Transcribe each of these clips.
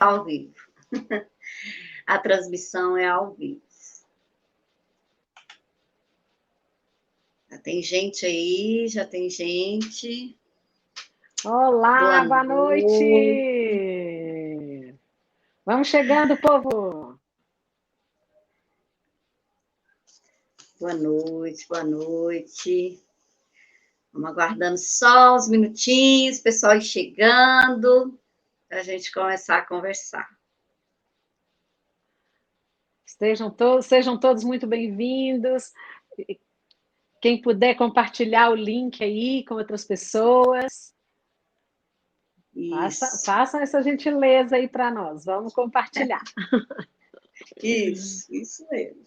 ao vivo. A transmissão é ao vivo. Já tem gente aí, já tem gente. Olá, boa noite. Vamos chegando, povo. Boa noite, boa noite. Vamos aguardando só uns minutinhos, o pessoal ir chegando, para a gente começar a conversar. Sejam todos muito bem-vindos. Quem puder compartilhar o link aí com outras pessoas. Façam essa gentileza aí para nós. Vamos compartilhar. Isso mesmo.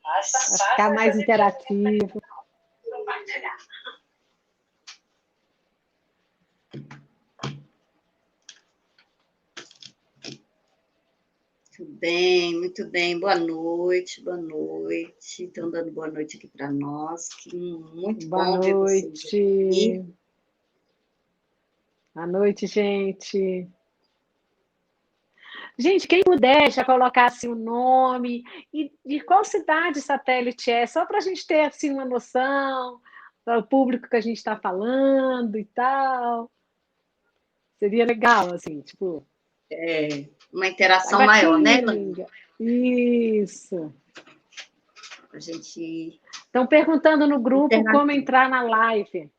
Vai ficar mais interativo. Compartilhar. Muito bem. Boa noite, boa noite. Estão dando boa noite aqui para nós. Que muito bom ver vocês aqui. Boa noite, gente. Gente, quem puder já colocar assim, o nome e de qual cidade satélite é, só para a gente ter assim, uma noção para o público que a gente está falando e tal. Seria legal, assim, tipo... uma interação maior, né, Lani? Isso. A gente... Estão perguntando no grupo como entrar na live.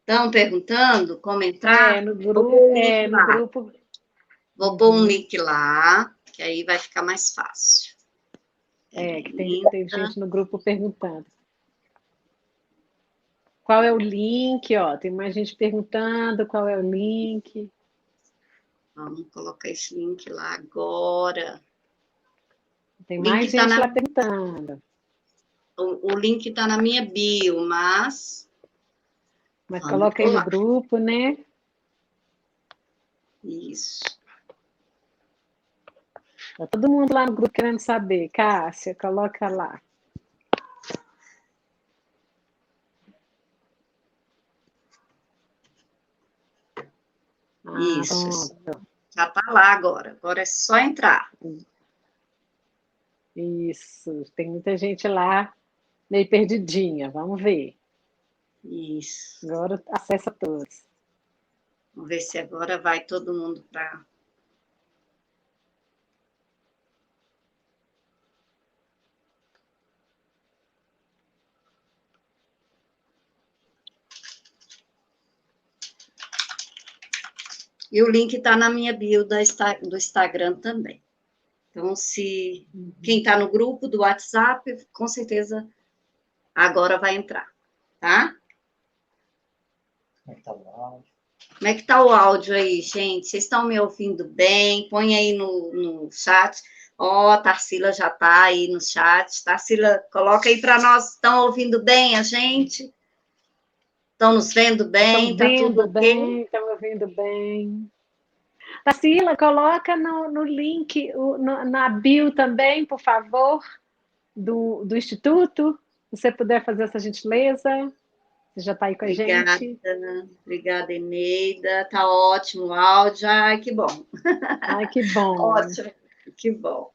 Estão perguntando como entrar? No grupo. Vou pôr um link lá, que aí vai ficar mais fácil. Que tem gente no grupo perguntando. Qual é o link? Ó, tem mais gente perguntando qual é o link. Vamos colocar esse link lá agora. Tem mais gente lá perguntando. O link está na minha bio, mas coloca aí no grupo, né? Isso. Tá todo mundo lá no grupo querendo saber. Cássia, coloca lá. Isso. Pronto. Já está lá agora. Agora é só entrar. Isso. Tem muita gente lá meio perdidinha. Vamos ver. Isso. Agora acessa todos. Vamos ver se agora vai todo mundo para... E o link está na minha bio do Instagram também. Então, se quem está no grupo do WhatsApp, com certeza agora vai entrar, tá? Como é que está o áudio? Como é que está o áudio aí, gente? Vocês estão me ouvindo bem? Põe aí no chat. Ó, Tarsila já está aí no chat. Tarsila, coloca aí para nós. Estão ouvindo bem a gente? Estão nos vendo bem? Está tudo bem? Estão ouvindo bem? Tarsila, coloca no link, na bio também, por favor, do Instituto. Se você puder fazer essa gentileza. Você já está aí com a gente? Obrigada, Eneida. Está ótimo o áudio. Ai, que bom. Ai, que bom. Ótimo, que bom.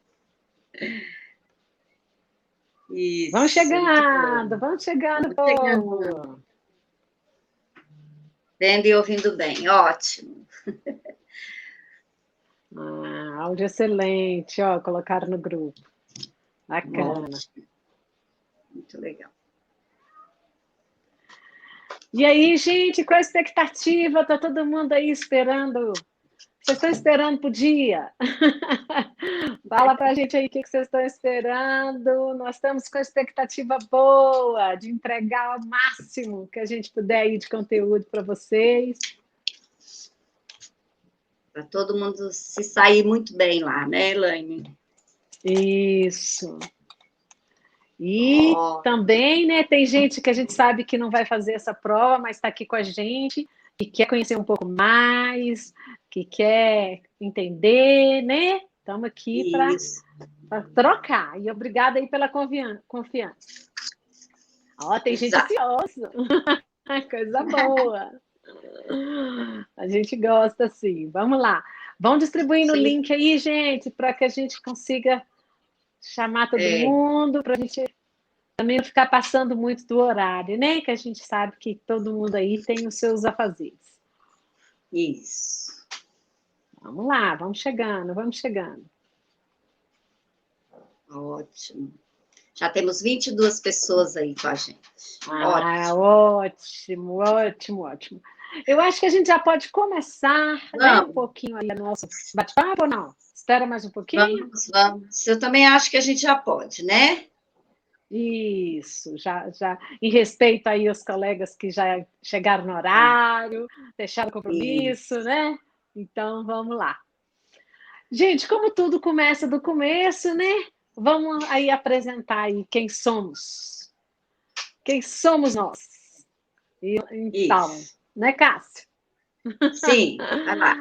Isso, vamos chegando, povo. Vendo e ouvindo bem, ótimo. Áudio excelente, ó, colocaram no grupo. Bacana. Ótimo. Muito legal. E aí, gente, qual a expectativa? Está todo mundo aí esperando? Vocês estão esperando para o dia? Fala para a gente aí o que vocês estão esperando. Nós estamos com a expectativa boa de entregar o máximo que a gente puder aí de conteúdo para vocês. Para todo mundo se sair muito bem lá, né, Elaine? Isso. E também, né, tem gente que a gente sabe que não vai fazer essa prova, mas está aqui com a gente, que quer conhecer um pouco mais, que quer entender, né? Estamos aqui para trocar. E obrigada aí pela confiança. Ó, tem gente ansiosa. Coisa boa. A gente gosta, sim. Vamos lá. Vão distribuindo o Sim. link aí, gente, para que a gente consiga chamar todo mundo, para a gente também não ficar passando muito do horário, né? Que a gente sabe que todo mundo aí tem os seus afazeres. Isso. Vamos lá, vamos chegando, vamos chegando. Ótimo. Já temos 22 pessoas aí com a gente. Ótimo, ótimo, ótimo. Eu acho que a gente já pode começar, né, um pouquinho aí a nossa bate-papo ou não? Espera mais um pouquinho? Vamos. Eu também acho que a gente já pode, né? Isso, já. Em respeito aí aos colegas que já chegaram no horário, deixaram o compromisso, né? Então, vamos lá. Gente, como tudo começa do começo, né? Vamos aí apresentar aí quem somos. Quem somos nós? Então, Isso. né, Cássia? Sim, vai lá.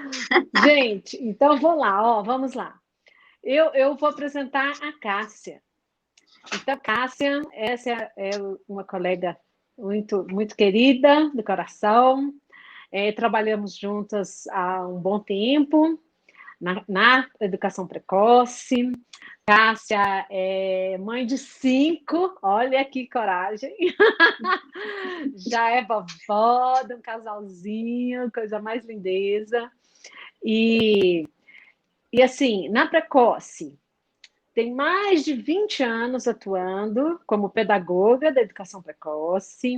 Gente, então vou lá, ó, vamos lá. Eu vou apresentar a Cássia. Então, Cássia, essa é uma colega muito, muito querida do coração. Trabalhamos juntas há um bom tempo na educação precoce. Cássia é mãe de 5, olha que coragem. Já é vovó de um casalzinho, coisa mais lindeza. E assim, na precoce, tem mais de 20 anos atuando como pedagoga da educação precoce,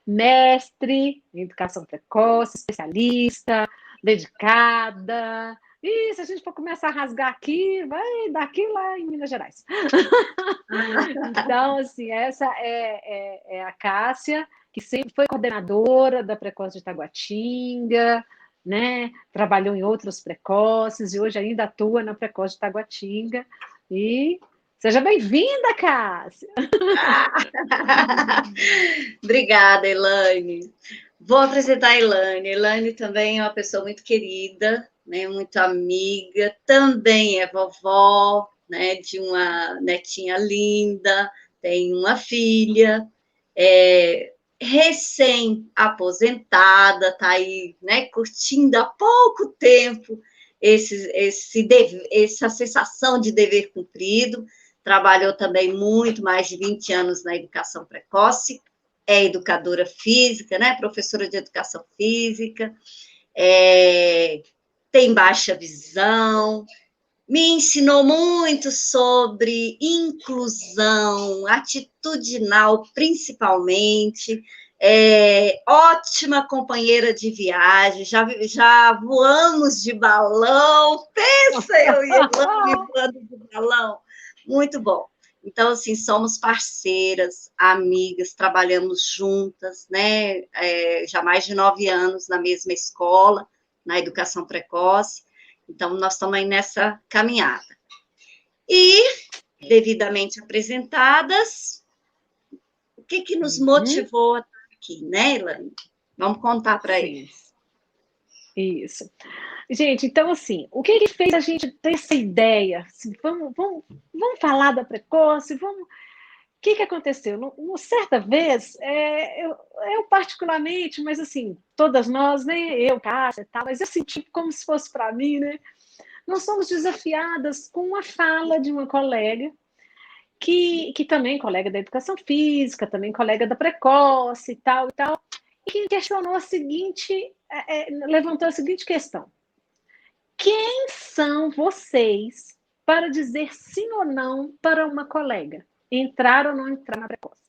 mestre em educação precoce, especialista, dedicada. E se a gente for começar a rasgar aqui, vai daqui lá em Minas Gerais. Então, assim, essa é a Cássia, que sempre foi coordenadora da Precoce de Taguatinga, né? Trabalhou em outros precoces e hoje ainda atua na Precoce de Taguatinga. E seja bem-vinda, Cássia! Obrigada, Elaine. Vou apresentar a Elaine. Elaine também é uma pessoa muito querida, né, muito amiga, também é vovó, né, de uma netinha linda, tem uma filha, recém-aposentada, está aí, né, curtindo há pouco tempo essa sensação de dever cumprido. Trabalhou também muito, mais de 20 anos na educação precoce, é educadora física, né, professora de educação física, tem baixa visão, me ensinou muito sobre inclusão, atitudinal principalmente, ótima companheira de viagem, já voamos de balão, pensa eu e Elane voando de balão, muito bom. Então, assim, somos parceiras, amigas, trabalhamos juntas, né, já há mais de 9 anos na mesma escola, na educação precoce, então nós estamos aí nessa caminhada. E, devidamente apresentadas, o que nos motivou a estar aqui, né, Elaine? Vamos contar para eles. Isso. Gente, então, assim, o que fez a gente ter essa ideia? Assim, vamos falar da precoce, vamos... O que aconteceu? Uma certa vez, eu particularmente, mas assim, todas nós, né? Eu, Cássia e tal, mas eu senti como se fosse para mim, né? Nós somos desafiadas com uma fala de uma colega, que também colega da educação física, também colega da precoce e tal, e que questionou a seguinte, levantou a seguinte questão. Quem são vocês para dizer sim ou não para uma colega? Entrar ou não entrar na precoce?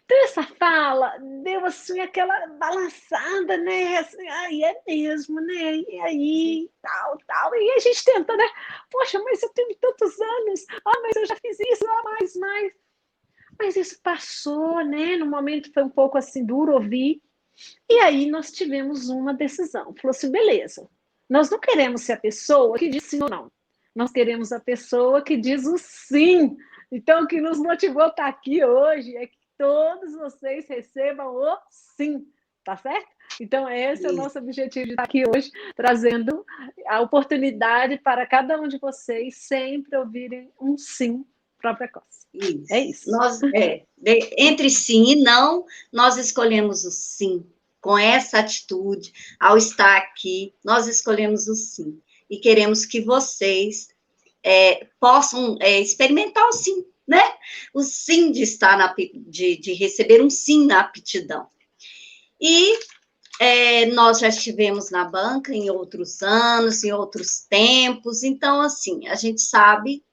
Então, essa fala deu, assim, aquela balançada, né? Assim, é mesmo, né? E aí, tal. E a gente tenta, né? Poxa, mas eu tenho tantos anos. Mas eu já fiz isso. Mais. Mas isso passou, né? No momento foi um pouco, assim, duro ouvir. E aí nós tivemos uma decisão. Falou assim, beleza. Nós não queremos ser a pessoa que diz sim ou não. Nós queremos a pessoa que diz o sim. Então, o que nos motivou a estar aqui hoje é que todos vocês recebam o sim, tá certo? Então, esse é o nosso objetivo de estar aqui hoje, trazendo a oportunidade para cada um de vocês sempre ouvirem um sim para a precoce. Isso. É isso. Entre sim e não, nós escolhemos o sim. Com essa atitude, ao estar aqui, nós escolhemos o sim. e queremos que vocês possam experimentar o sim, né? O sim de estar de receber um sim na aptidão. E nós já estivemos na banca em outros anos, em outros tempos, então, assim, a gente sabe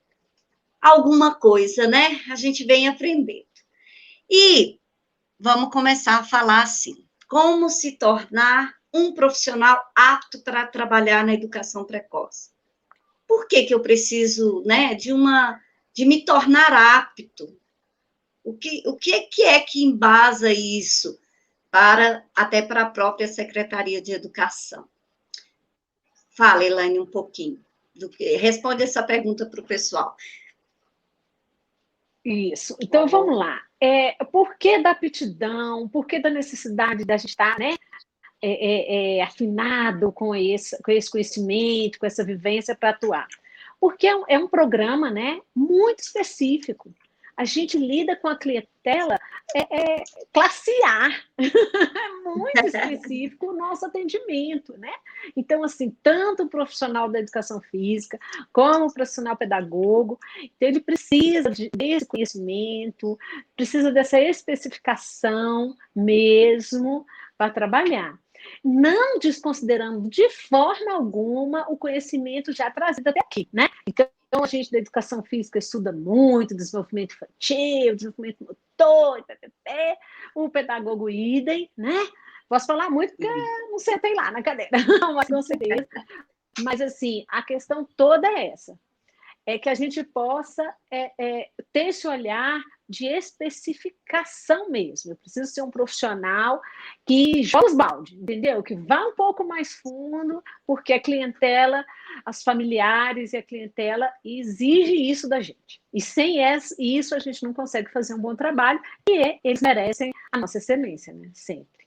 alguma coisa, né? A gente vem aprendendo. E vamos começar a falar assim, como se tornar um profissional apto para trabalhar na educação precoce. Por que eu preciso, né, de me tornar apto? O que é que embasa isso até para a própria Secretaria de Educação? Fala, Elaine, um pouquinho. Responde essa pergunta para o pessoal. Isso. Então, vamos lá. Por que da aptidão? Por que da necessidade da gente estar, né, afinado com esse conhecimento, com essa vivência para atuar? Porque é um programa, né, muito específico. A gente lida com a clientela classe A, é muito específico o nosso atendimento, né? Então, assim, tanto o profissional da educação física, como o profissional pedagogo, então ele precisa desse conhecimento, precisa dessa especificação mesmo para trabalhar. Não desconsiderando de forma alguma o conhecimento já trazido até aqui, né? Então, a gente da educação física estuda muito desenvolvimento infantil, desenvolvimento motor, o pedagogo idem, né? Posso falar muito porque não sentei lá na cadeira, mas com certeza. Mas, assim, a questão toda é essa. É que a gente possa ter esse olhar de especificação mesmo. Eu preciso ser um profissional que joga os balde, entendeu? Que vá um pouco mais fundo, porque a clientela, as familiares e a clientela exige isso da gente. E sem isso a gente não consegue fazer um bom trabalho e eles merecem a nossa excelência, né? Sempre.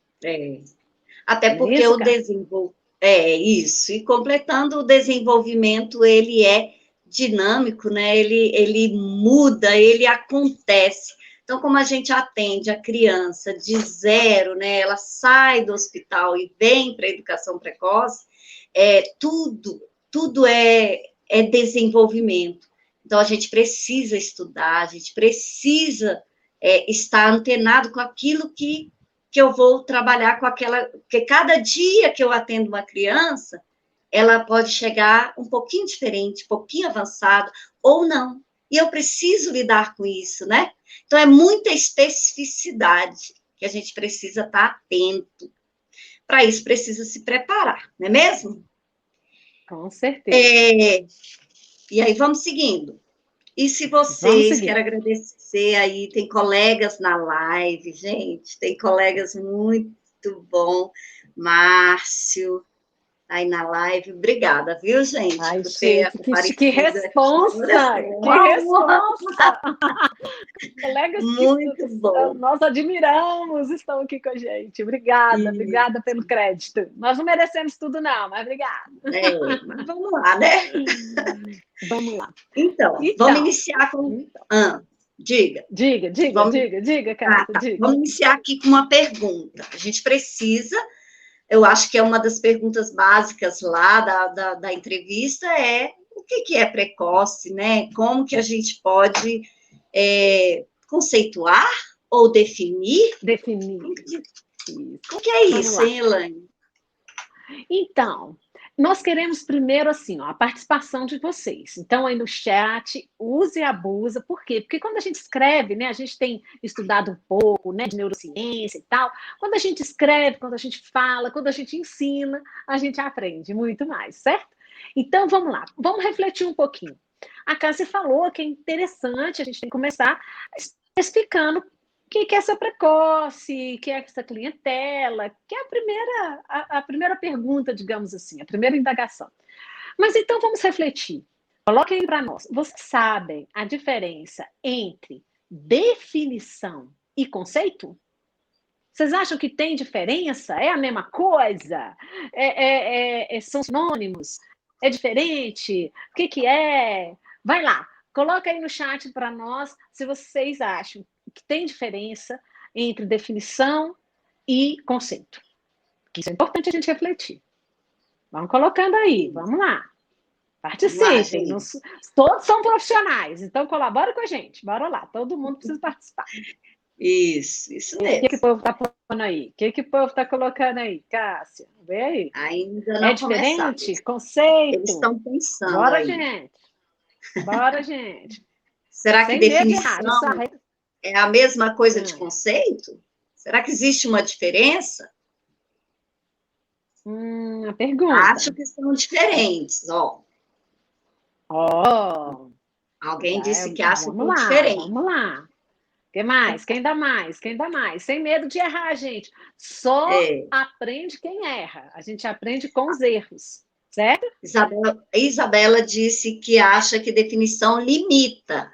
Até porque o desenvolvimento... isso. E completando o desenvolvimento, ele é dinâmico, né? Ele muda, ele acontece. Então, como a gente atende a criança de 0, né? Ela sai do hospital e vem para a educação precoce, tudo é desenvolvimento. Então, a gente precisa estudar, a gente precisa estar antenado com aquilo que eu vou trabalhar com aquela... Porque cada dia que eu atendo uma criança, ela pode chegar um pouquinho diferente, um pouquinho avançado, ou não. E eu preciso lidar com isso, né? Então, é muita especificidade que a gente precisa estar atento. Para isso, precisa se preparar, não é mesmo? Com certeza. E aí, vamos seguindo. E se vocês querem agradecer aí, tem colegas na live, gente, tem colegas muito bom, Márcio, aí na live. Obrigada, viu, gente? Ai, por ter gente, que responsa! Que responsa! Colegas muito bom. Nós admiramos, estão aqui com a gente. Obrigada, obrigada pelo crédito. Nós não merecemos tudo, não, mas obrigada. Mas vamos lá, né? Vamos lá. Então, vamos iniciar com... Diga. Diga, Cátia, diga. Vamos iniciar aqui com uma pergunta. A gente precisa... Eu acho que é uma das perguntas básicas lá da entrevista, o que é precoce, né? Como que a gente pode conceituar ou definir? Como que é isso, hein, Elaine? Então, nós queremos primeiro, assim, a participação de vocês. Então, aí no chat, use e abusa. Por quê? Porque quando a gente escreve, né, a gente tem estudado um pouco, né, de neurociência e tal. Quando a gente escreve, quando a gente fala, quando a gente ensina, a gente aprende muito mais, certo? Então, vamos lá. Vamos refletir um pouquinho. A Cássia falou que é interessante, a gente tem que começar especificando o que é essa precoce, o que é essa clientela, que é a primeira pergunta, digamos assim, a primeira indagação. Mas então vamos refletir. Coloquem para nós. Vocês sabem a diferença entre definição e conceito? Vocês acham que tem diferença? É a mesma coisa? São sinônimos? É diferente? O que é? Vai lá, coloca aí no chat para nós se vocês acham que tem diferença entre definição e conceito. Isso é importante a gente refletir. Vamos colocando aí, vamos lá. Participem, todos são profissionais, então colabora com a gente, bora lá, todo mundo precisa participar. Isso mesmo. O que o povo está pondo aí? O que o povo está colocando aí, Cássia? Vê aí. Ainda não diferente? Começaram. Conceito? Eles estão pensando Bora, aí. gente. Bora, gente. Será que Sem definição é a mesma coisa de conceito? Será que existe uma diferença? A pergunta. Acho que são diferentes, ó. Alguém disse que acha que é diferente. Vamos lá. Quem mais? Quem dá mais? Quem dá mais? Sem medo de errar, gente. Só aprende quem erra. A gente aprende com os erros, certo? Isabela disse que acha que definição limita.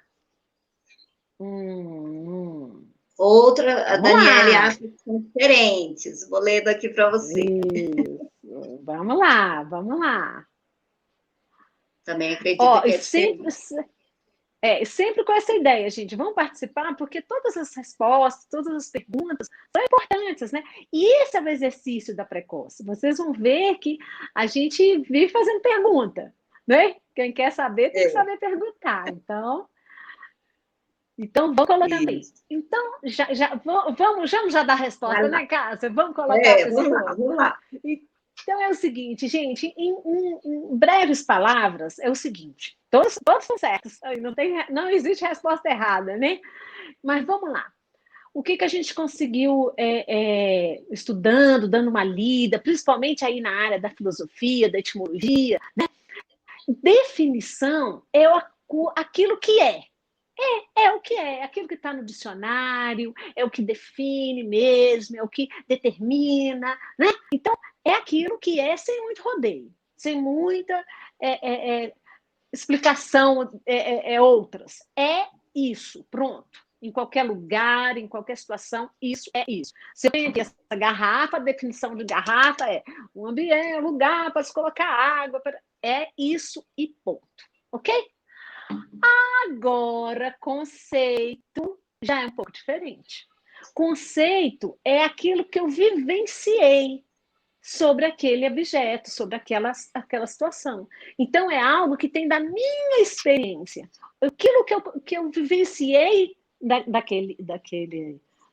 Outra, a Daniele acha que são diferentes. Vou ler daqui para você. Vamos lá. Também acredito que é diferente. Sempre com essa ideia, gente. Vamos participar, porque todas as respostas, todas as perguntas são importantes, né? E esse é o exercício da Precoce. Vocês vão ver que a gente vive fazendo pergunta, né? Quem quer saber tem que saber perguntar. Então vamos colocando aí. Então, vamos já dar a resposta, né, Cássia? Vamos colocar a pessoa. Vamos lá. Então, é o seguinte, gente, em breves palavras, é o seguinte, todos são certos, não existe resposta errada, né? Mas vamos lá. O que a gente conseguiu estudando, dando uma lida, principalmente aí na área da filosofia, da etimologia, né? Definição é aquilo que é. É o que é aquilo que está no dicionário, é o que define mesmo, é o que determina, né? Então, é aquilo que é sem muito rodeio, sem muita explicação outras. É isso, pronto. Em qualquer lugar, em qualquer situação, isso é isso. Se eu tenho aqui essa garrafa, a definição de garrafa é um ambiente, um lugar para se colocar água, é isso e ponto. Ok? Agora, conceito já é um pouco diferente. Conceito é aquilo que eu vivenciei sobre aquele objeto, sobre aquela situação. Então, é algo que tem da minha experiência. Aquilo que eu vivenciei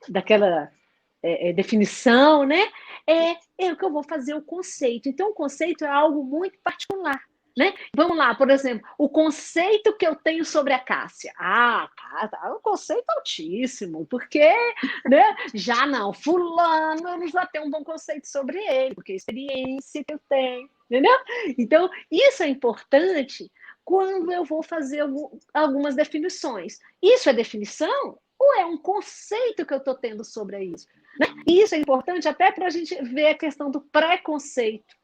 daquela definição, né? É o que eu vou fazer o conceito. Então, o conceito é algo muito particular. Né? Vamos lá, por exemplo, o conceito que eu tenho sobre a Cássia. É um conceito altíssimo, porque já não, fulano já tem um bom conceito sobre ele, porque é a experiência que eu tenho, entendeu? Então, isso é importante quando eu vou fazer algumas definições. Isso é definição ou é um conceito que eu estou tendo sobre isso? Né? E isso é importante até para a gente ver a questão do preconceito.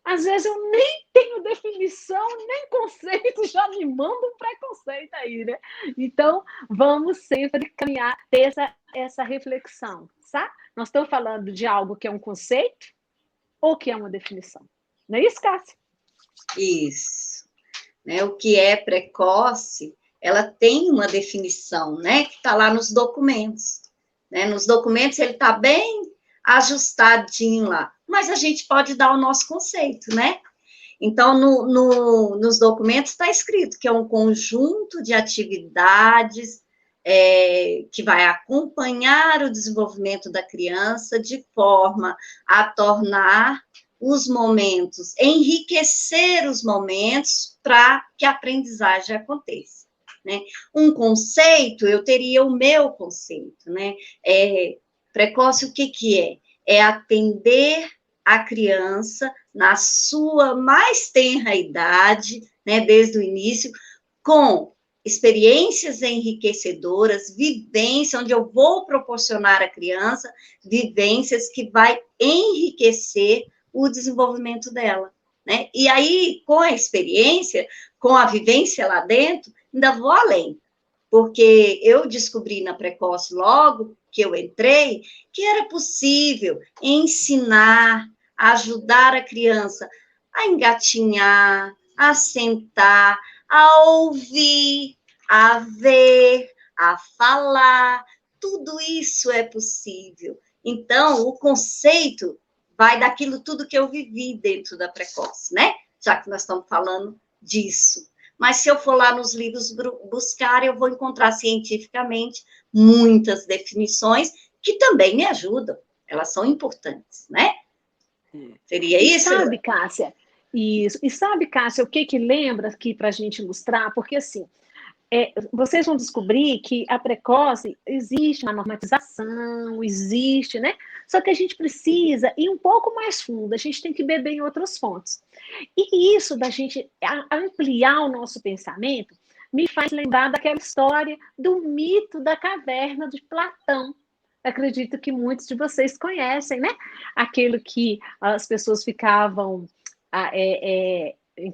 Às vezes eu nem tenho definição, nem conceito, já me manda um preconceito aí, né? Então, vamos sempre caminhar, ter essa reflexão, tá? Nós estamos falando de algo que é um conceito ou que é uma definição. Não é isso, Cássia? Isso. Né? O que é precoce, ela tem uma definição, né? Que está lá nos documentos. Né? Nos documentos ele está bem ajustadinho lá, mas a gente pode dar o nosso conceito, né? Então, nos documentos está escrito que é um conjunto de atividades que vai acompanhar o desenvolvimento da criança de forma a tornar os momentos, enriquecer os momentos para que a aprendizagem aconteça. Né? Um conceito, eu teria o meu conceito, né? Precoce, o que é? É atender a criança na sua mais tenra idade, né, desde o início, com experiências enriquecedoras, vivência, onde eu vou proporcionar à criança vivências que vai enriquecer o desenvolvimento dela, né? E aí, com a experiência, com a vivência lá dentro, ainda vou além, porque eu descobri na Precoce, logo que eu entrei, que era possível ensinar, ajudar a criança a engatinhar, a sentar, a ouvir, a ver, a falar, tudo isso é possível. Então, o conceito vai daquilo tudo que eu vivi dentro da Precoce, né? Já que nós estamos falando disso. Mas se eu for lá nos livros buscar, eu vou encontrar cientificamente muitas definições que também me ajudam. Elas são importantes, né? Seria isso? Sabe, Cássia? Isso. E sabe, Cássia, o que lembra aqui para a gente ilustrar? Porque, assim, vocês vão descobrir que a precoce existe uma normatização, existe, né? Só que a gente precisa ir um pouco mais fundo, a gente tem que beber em outras fontes. E isso da gente ampliar o nosso pensamento me faz lembrar daquela história do mito da caverna de Platão. Acredito que muitos de vocês conhecem, né? Aquilo que as pessoas ficavam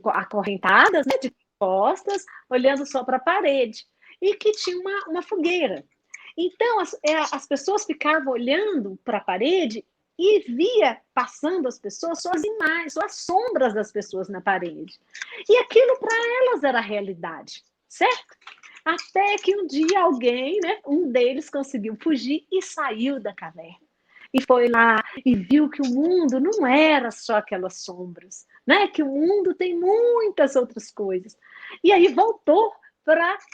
acorrentadas, né, de costas, olhando só para a parede, e que tinha uma fogueira. Então, as pessoas ficavam olhando para a parede e via passando as pessoas suas imagens, suas sombras das pessoas na parede. E aquilo para elas era a realidade, certo? Até que um dia alguém, né, um deles conseguiu fugir e saiu da caverna. E foi lá e viu que o mundo não era só aquelas sombras, né? Que o mundo tem muitas outras coisas. E aí voltou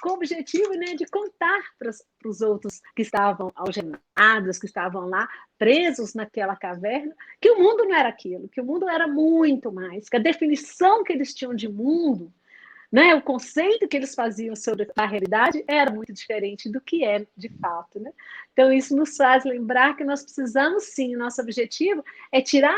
com o objetivo, né, de contar para os outros que estavam algemados, que estavam lá presos naquela caverna, que o mundo não era aquilo, que o mundo era muito mais, que a definição que eles tinham de mundo, né, o conceito que eles faziam sobre a realidade era muito diferente do que é de fato, né? Então, isso nos faz lembrar que nós precisamos, sim, o nosso objetivo é tirar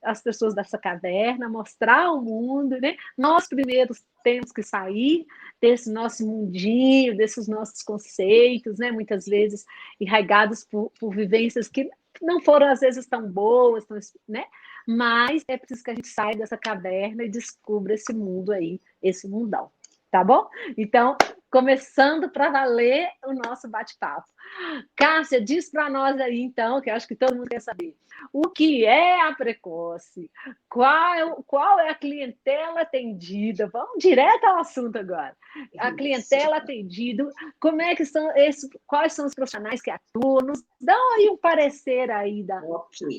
as pessoas dessa caverna, mostrar o mundo, né? Nós primeiros temos que sair desse nosso mundinho, desses nossos conceitos, né? Muitas vezes enraigados por vivências que não foram, às vezes, tão boas, né? Mas é preciso que a gente saia dessa caverna e descubra esse mundo aí, esse mundão, tá bom? Então, começando para valer o nosso bate-papo. Cássia, diz para nós aí, então, que eu acho que todo mundo quer saber, o que é a precoce? Qual é a clientela atendida? Vamos direto ao assunto agora. A clientela atendida, como é que são quais são os profissionais que atuam? Nos dão aí um parecer aí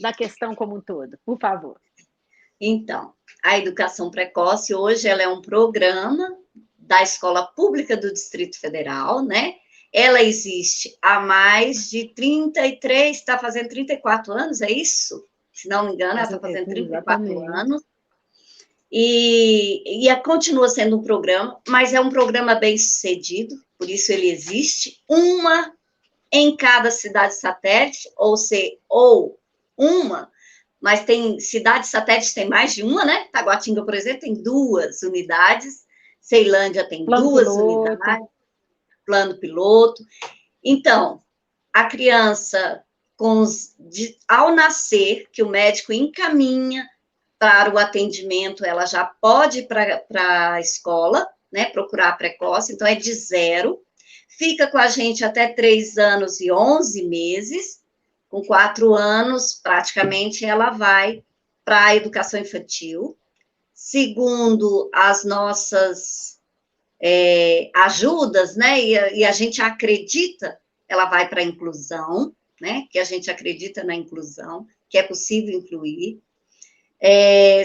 da questão como um todo, por favor. Então, a educação precoce hoje ela é um programa da Escola Pública do Distrito Federal, né? Ela existe há mais de 33, está fazendo 34 anos, é isso? Se não me engano, ela está fazendo 34 anos. E continua sendo um programa, mas é um programa bem sucedido, por isso ele existe. Uma em cada cidade satélite, ou uma, mas tem cidades satélites, tem mais de uma, né? Taguatinga, por exemplo, tem 2 unidades, Ceilândia tem plano 2 piloto. unidades, plano piloto. Então, a criança, ao nascer, que o médico encaminha para o atendimento, ela já pode ir para a escola, né? Procurar a precoce, então é de 0. Fica com a gente até 3 anos e 11 meses. Com 4 anos, praticamente, ela vai para a educação infantil. Segundo as nossas ajudas, né? E a gente acredita, ela vai para a inclusão, né? Que a gente acredita na inclusão, que é possível incluir.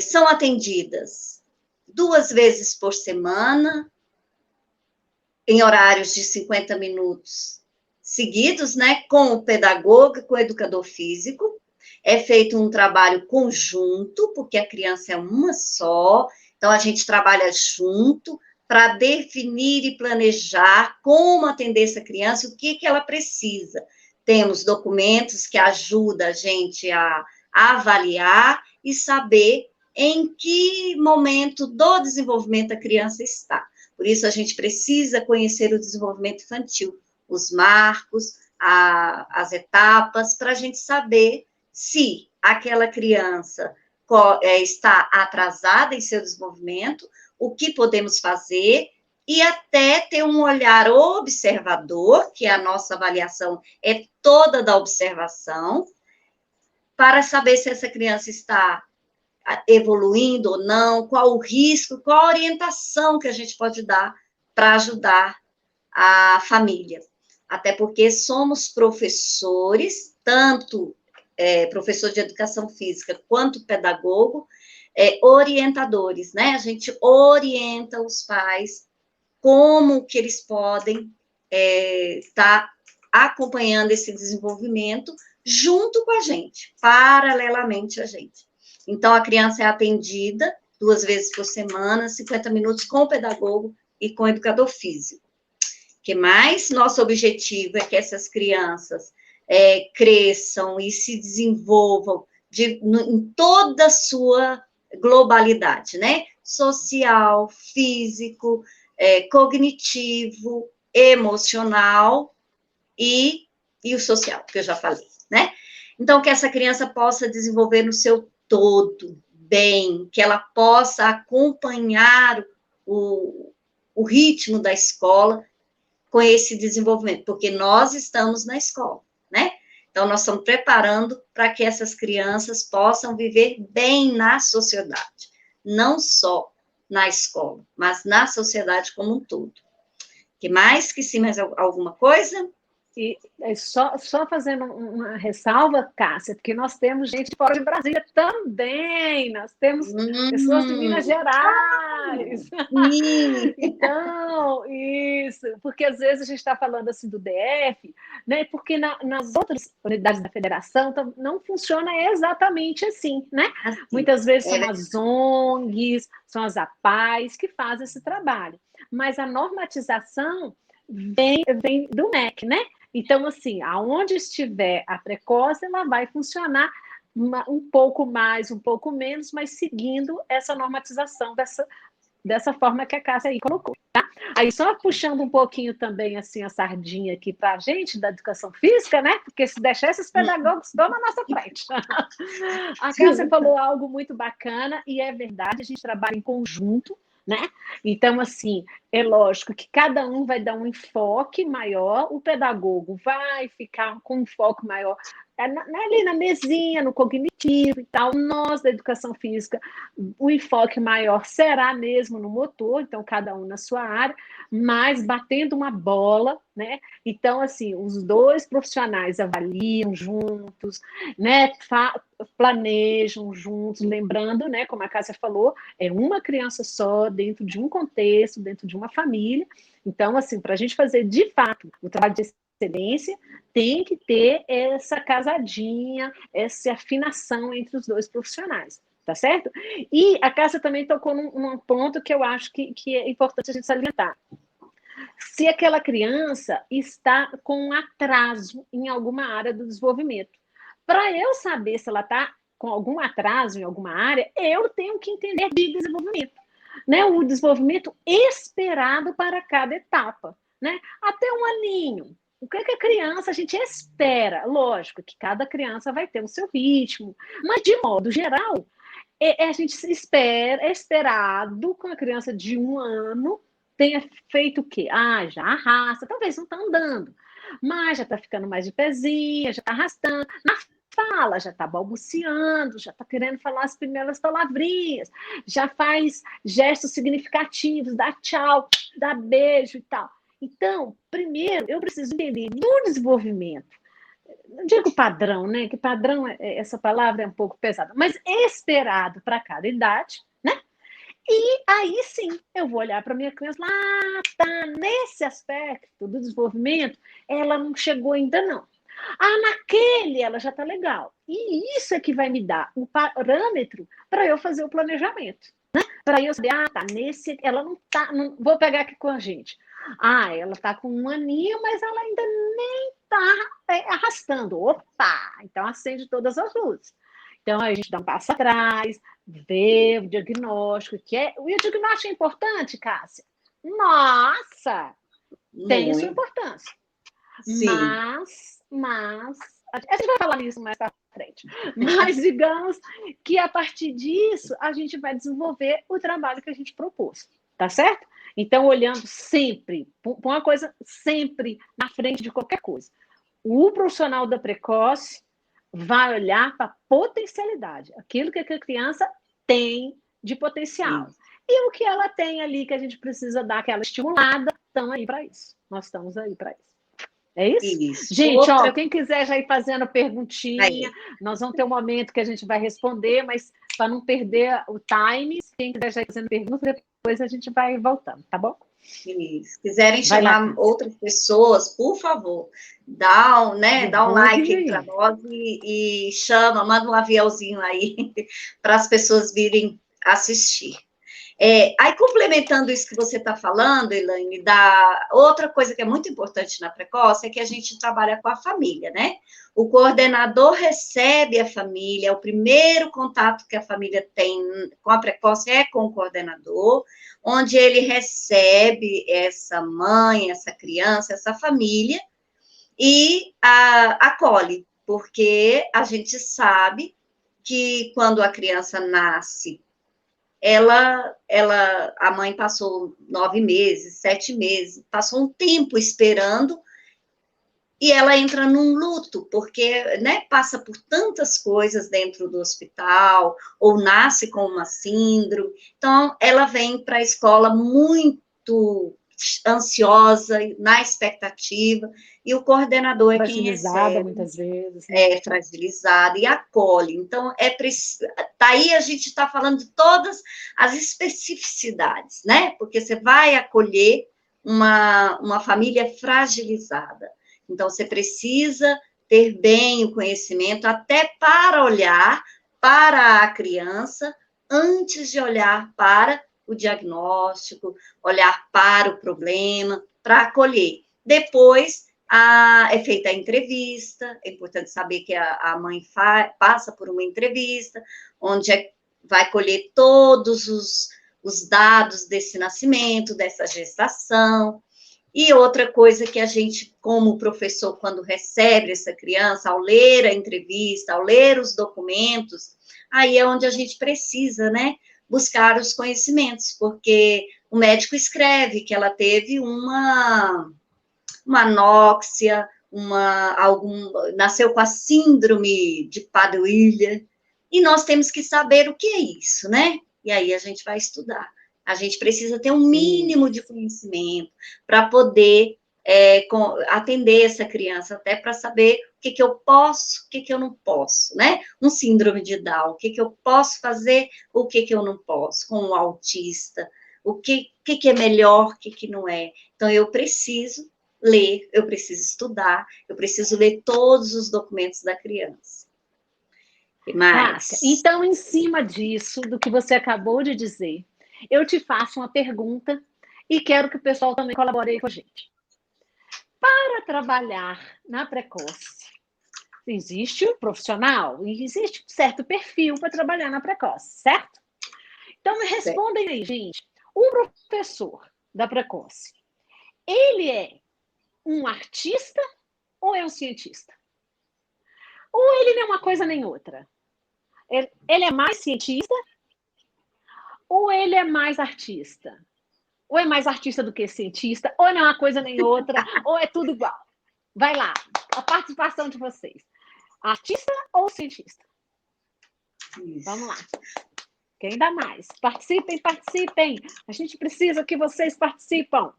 São atendidas 2 vezes por semana, em horários de 50 minutos seguidos, né, com o pedagogo e com o educador físico. É feito um trabalho conjunto, porque a criança é uma só, então a gente trabalha junto para definir e planejar como atender essa criança, o que ela precisa. Temos documentos que ajudam a gente a avaliar e saber em que momento do desenvolvimento a criança está. Por isso, a gente precisa conhecer o desenvolvimento infantil, os marcos, as etapas, para a gente saber se aquela criança está atrasada em seu desenvolvimento, o que podemos fazer, e até ter um olhar observador, que a nossa avaliação é toda da observação, para saber se essa criança está evoluindo ou não, qual o risco, qual a orientação que a gente pode dar para ajudar a família. Até porque somos professores, tanto professor de educação física quanto pedagogo, orientadores, né? A gente orienta os pais como que eles podem estar acompanhando esse desenvolvimento junto com a gente, paralelamente a gente. Então, a criança é atendida 2 vezes por semana, 50 minutos com o pedagogo e com o educador físico. O que mais? Nosso objetivo é que essas crianças cresçam e se desenvolvam em toda a sua globalidade, né? Social, físico, cognitivo, emocional e o social, que eu já falei, né? Então, que essa criança possa desenvolver no seu todo bem, que ela possa acompanhar o ritmo da escola com esse desenvolvimento, porque nós estamos na escola, né? Então, nós estamos preparando para que essas crianças possam viver bem na sociedade, não só na escola, mas na sociedade como um todo. Que mais? Que sim, mais alguma coisa? E só fazendo uma ressalva, Cássia, porque nós temos gente fora de Brasília também, nós temos pessoas de Minas Gerais. Então, isso, porque às vezes a gente está falando assim do DF, né? Porque nas outras unidades da federação não funciona exatamente assim, né? Assim, muitas vezes são as ONGs, são as APAES que fazem esse trabalho, mas a normatização vem do MEC, né? Então, assim, aonde estiver a precoce, ela vai funcionar um pouco mais, um pouco menos, mas seguindo essa normatização dessa forma que a Cássia aí colocou, tá? Aí, só puxando um pouquinho também, assim, a sardinha aqui para a gente, da educação física, né? Porque se deixar esses pedagogos estão na nossa frente. A Cássia falou algo muito bacana, e é verdade, a gente trabalha em conjunto, né? Então, assim, é lógico que cada um vai dar um enfoque maior, o pedagogo vai ficar com um foco maior ali na mesinha, no cognitivo e tal. Nós, da educação física, o enfoque maior será mesmo no motor, então cada um na sua área, mas batendo uma bola, né? Então, assim, os dois profissionais avaliam juntos, né? Planejam juntos, lembrando, né, como a Cássia falou, é uma criança só, dentro de um contexto, dentro de uma família. Então, assim, para a gente fazer de fato o trabalho de excelência, tem que ter essa casadinha, essa afinação entre os dois profissionais, tá certo? E a Cássia também tocou num ponto que eu acho que é importante a gente salientar. Se aquela criança está com um atraso em alguma área do desenvolvimento, para eu saber se ela está com algum atraso em alguma área, eu tenho que entender de desenvolvimento, né? O desenvolvimento esperado para cada etapa, né? Até 1 aninho. O que a criança a gente espera? Lógico que cada criança vai ter o seu ritmo, mas de modo geral, a gente é esperado que uma criança de 1 ano tenha feito o quê? Já arrasta, talvez não está andando, mas já está ficando mais de pezinha, já está arrastando. Na fala, já está balbuciando, já está querendo falar as primeiras palavrinhas, já faz gestos significativos, dá tchau, dá beijo e tal. Então, primeiro, eu preciso entender do desenvolvimento. Não digo padrão, né? Que padrão, essa palavra é um pouco pesada, mas esperado para cada idade, né? E aí sim, eu vou olhar para a minha criança lá, tá, nesse aspecto do desenvolvimento, ela não chegou ainda não. Naquele ela já está legal. E isso é que vai me dar o parâmetro para eu fazer o planejamento, né? Para eu saber, tá, nesse, ela não tá, não, vou pegar aqui com a gente. Ela está com 1 aninho, mas ela ainda nem está arrastando. Opa! Então acende todas as luzes. Então a gente dá um passo atrás, vê o diagnóstico, o diagnóstico é importante, Cássia? Nossa! Tem sua importância. Sim. Mas a gente vai falar nisso mais para frente. Mas digamos que a partir disso a gente vai desenvolver o trabalho que a gente propôs, tá certo? Então, olhando sempre, uma coisa sempre na frente de qualquer coisa. O profissional da precoce vai olhar para a potencialidade, aquilo que a criança tem de potencial. Sim. E o que ela tem ali que a gente precisa dar aquela estimulada, estão aí para isso. Nós estamos aí para isso. É isso? Gente, quem quiser já ir fazendo perguntinha, nós vamos ter um momento que a gente vai responder, mas para não perder o time. Quem quiser já ir fazendo pergunta, depois a gente vai voltando, tá bom? Se quiserem chamar outras pessoas, por favor, dá um like aí para nós e chama, manda um aviãozinho aí para as pessoas virem assistir. Aí, complementando isso que você está falando, Elaine, outra coisa que é muito importante na Precoce é que a gente trabalha com a família, né? O coordenador recebe a família, o primeiro contato que a família tem com a Precoce é com o coordenador, onde ele recebe essa mãe, essa criança, essa família e acolhe, porque a gente sabe que quando a criança nasce, a mãe passou 9 meses, 7 meses, passou um tempo esperando e ela entra num luto, porque, né, passa por tantas coisas dentro do hospital, ou nasce com uma síndrome, então ela vem para a escola muito ansiosa, na expectativa, e o coordenador é quem recebe. Muitas vezes. Né? Fragilizada e acolhe. Então, daí a gente está falando de todas as especificidades, né? Porque você vai acolher uma família fragilizada. Então, você precisa ter bem o conhecimento até para olhar para a criança antes de olhar para o diagnóstico, olhar para o problema, para acolher. Depois, é feita a entrevista, é importante saber que a mãe passa por uma entrevista, onde vai colher todos os dados desse nascimento, dessa gestação. E outra coisa que a gente, como professor, quando recebe essa criança, ao ler a entrevista, ao ler os documentos, aí é onde a gente precisa, né, buscar os conhecimentos, porque o médico escreve que ela teve uma anóxia, nasceu com a síndrome de Prader-Willi, e nós temos que saber o que é isso, né? E aí a gente vai estudar. A gente precisa ter um mínimo de conhecimento para poder atender essa criança, até para saber o que eu posso, o que eu não posso, né? Um síndrome de Down, o que eu posso fazer, o que eu não posso, com um autista, o que é melhor, o que não é. Então, eu preciso ler, eu preciso estudar, eu preciso ler todos os documentos da criança. E mais? Então, em cima disso, do que você acabou de dizer, eu te faço uma pergunta e quero que o pessoal também colabore com a gente. Para trabalhar na Precoce, existe um profissional e existe um certo perfil para trabalhar na Precoce, certo? Então, me respondem aí, gente. O professor da Precoce, ele é um artista ou é um cientista? Ou ele não é uma coisa nem outra? Ele é mais cientista ou ele é mais artista? Ou é mais artista do que cientista, ou não é uma coisa nem outra, ou é tudo igual. Vai lá, a participação de vocês. Artista ou cientista? Isso. Vamos lá. Quem dá mais? Participem, participem. A gente precisa que vocês participam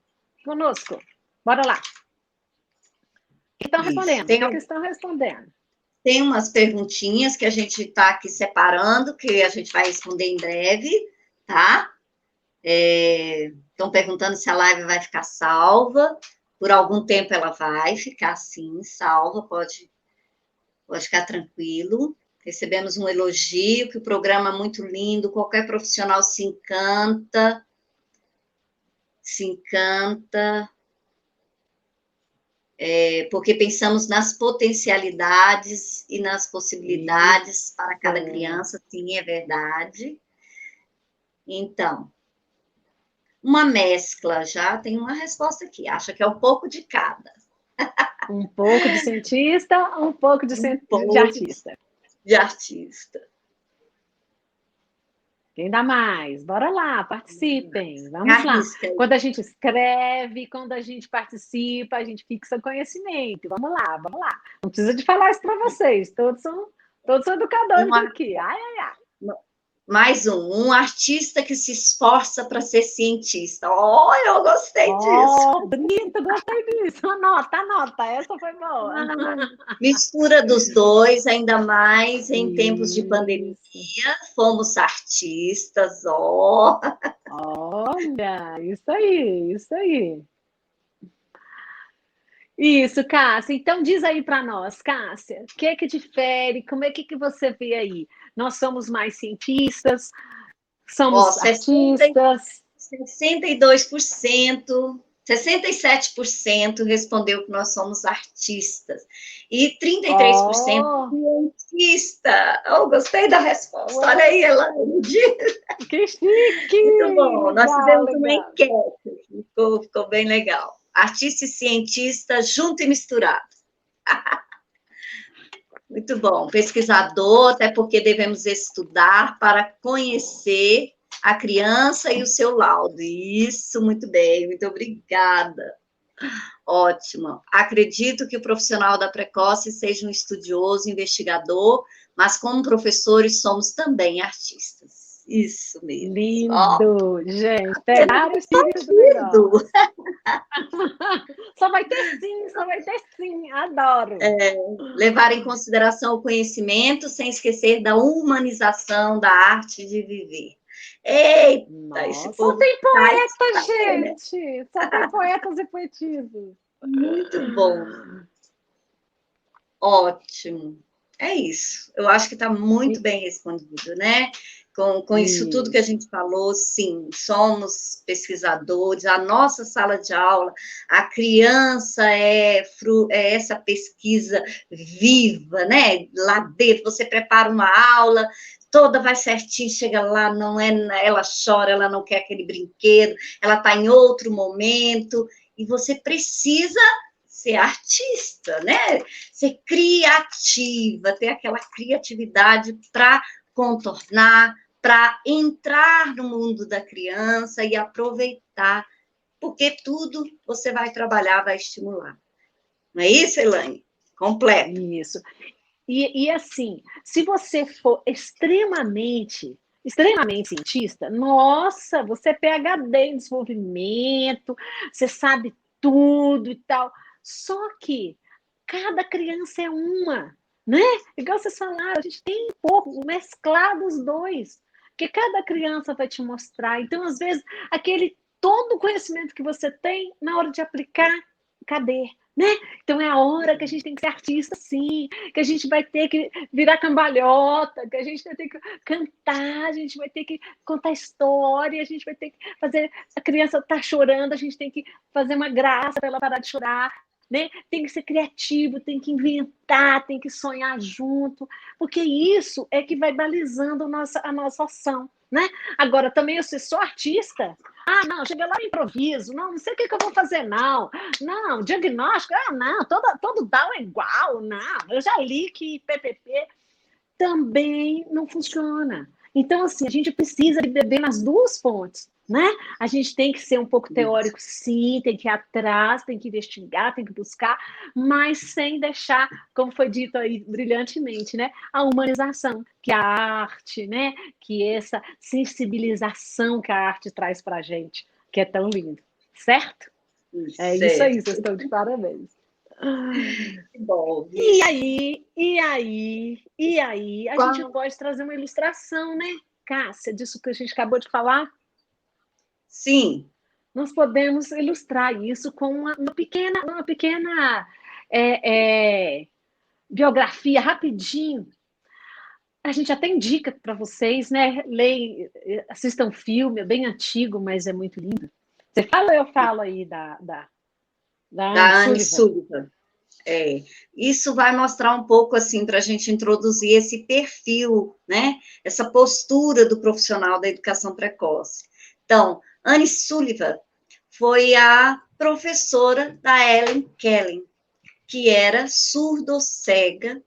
conosco. Bora lá. O que estão respondendo? O que estão respondendo? Tem umas perguntinhas que a gente está aqui separando, que a gente vai responder em breve, tá? Estão perguntando se a live vai ficar salva. Por algum tempo ela vai ficar, sim, salva, pode ficar tranquilo. Recebemos um elogio, que o programa é muito lindo, qualquer profissional se encanta. Porque pensamos nas potencialidades e nas possibilidades para cada criança, sim, é verdade. Então, uma mescla, já tem uma resposta aqui, acha que é um pouco de cada. Um pouco de cientista, um pouco de artista. De artista. Quem dá mais? Bora lá, participem. Vamos lá. Quando a gente escreve, quando a gente participa, a gente fixa conhecimento. Vamos lá, vamos lá. Não precisa de falar isso para vocês. Todos são educadores aqui. Ai. Mais um artista que se esforça para ser cientista. Oh, eu gostei disso. Bonito, gostei disso. Anota, essa foi boa. Mistura dos dois, ainda mais em tempos de pandemia. Fomos artistas, ó. Olha, isso aí, isso aí. Isso, Cássia. Então, diz aí para nós, Cássia, o que é que difere? Como é que você vê aí? Nós somos mais cientistas, somos artistas. 62%, 67% respondeu que nós somos artistas. E 33% cientista. Oh, gostei da resposta. Olha aí, Elaine. Que chique! Muito bom. Nós fizemos uma legal. enquete. Ficou bem legal. Artista e cientista junto e misturado. Muito bom. Pesquisador, até porque devemos estudar para conhecer a criança e o seu laudo. Isso, muito bem. Muito obrigada. Ótimo. Acredito que o profissional da Precoce seja um estudioso, investigador, mas como professores somos também artistas. Isso mesmo. Lindo, gente. Pegaram o espírito do negócio. Só vai ter sim. Adoro. Levar em consideração o conhecimento sem esquecer da humanização da arte de viver. Eita, nossa, esse povo só tem poeta, gente. Né? Só tem poetas e poetisas. Muito bom. Ótimo. É isso. Eu acho que está muito bem respondido, né? Com isso tudo que a gente falou, sim, somos pesquisadores, a nossa sala de aula, a criança é essa pesquisa viva, né? Lá dentro, você prepara uma aula, toda vai certinho, chega lá, não é, ela chora, ela não quer aquele brinquedo, ela está em outro momento, e você precisa ser artista, né? Ser criativa, ter aquela criatividade para contornar, para entrar no mundo da criança e aproveitar, porque tudo você vai trabalhar, vai estimular. Não é isso, Elaine? Completo. Isso. E assim, se você for extremamente cientista, nossa, você é PhD em desenvolvimento, você sabe tudo e tal. Só que cada criança é uma, né? Igual vocês falaram, a gente tem um pouco mesclar os dois, que cada criança vai te mostrar. Então, às vezes, todo o conhecimento que você tem, na hora de aplicar, cadê? Né? Então é a hora que a gente tem que ser artista, sim, que a gente vai ter que virar cambalhota, que a gente vai ter que cantar, a gente vai ter que contar história, a gente vai ter que fazer a criança tá chorando, a gente tem que fazer uma graça para ela parar de chorar, né? Tem que ser criativo, tem que inventar, tem que sonhar junto, porque isso é que vai balizando a nossa ação, né? Agora, também eu sou artista. Ah, não, chega lá no improviso, não sei o que eu vou fazer, não, diagnóstico, não, todo DAO é igual, não, eu já li que PPP também não funciona. Então, assim, a gente precisa beber nas duas fontes, né? A gente tem que ser um pouco teórico, sim, tem que ir atrás, tem que investigar, tem que buscar, mas sem deixar, como foi dito aí brilhantemente, né? A humanização, que a arte, né? Que essa sensibilização que a arte traz para a gente, que é tão lindo, certo? É isso aí, vocês estão de parabéns. Bom, e aí, a gente pode trazer uma ilustração, né, Cássia, disso que a gente acabou de falar? Sim. Nós podemos ilustrar isso com uma pequena biografia, rapidinho. A gente até indica para vocês, né? Assistam filme, é bem antigo, mas é muito lindo. Você fala ou eu falo aí da Anne Sullivan? Isso vai mostrar um pouco, assim, para a gente introduzir esse perfil, né? Essa postura do profissional da educação precoce. Então, Anne Sullivan foi a professora da Ellen Keller, que era surdo-cega,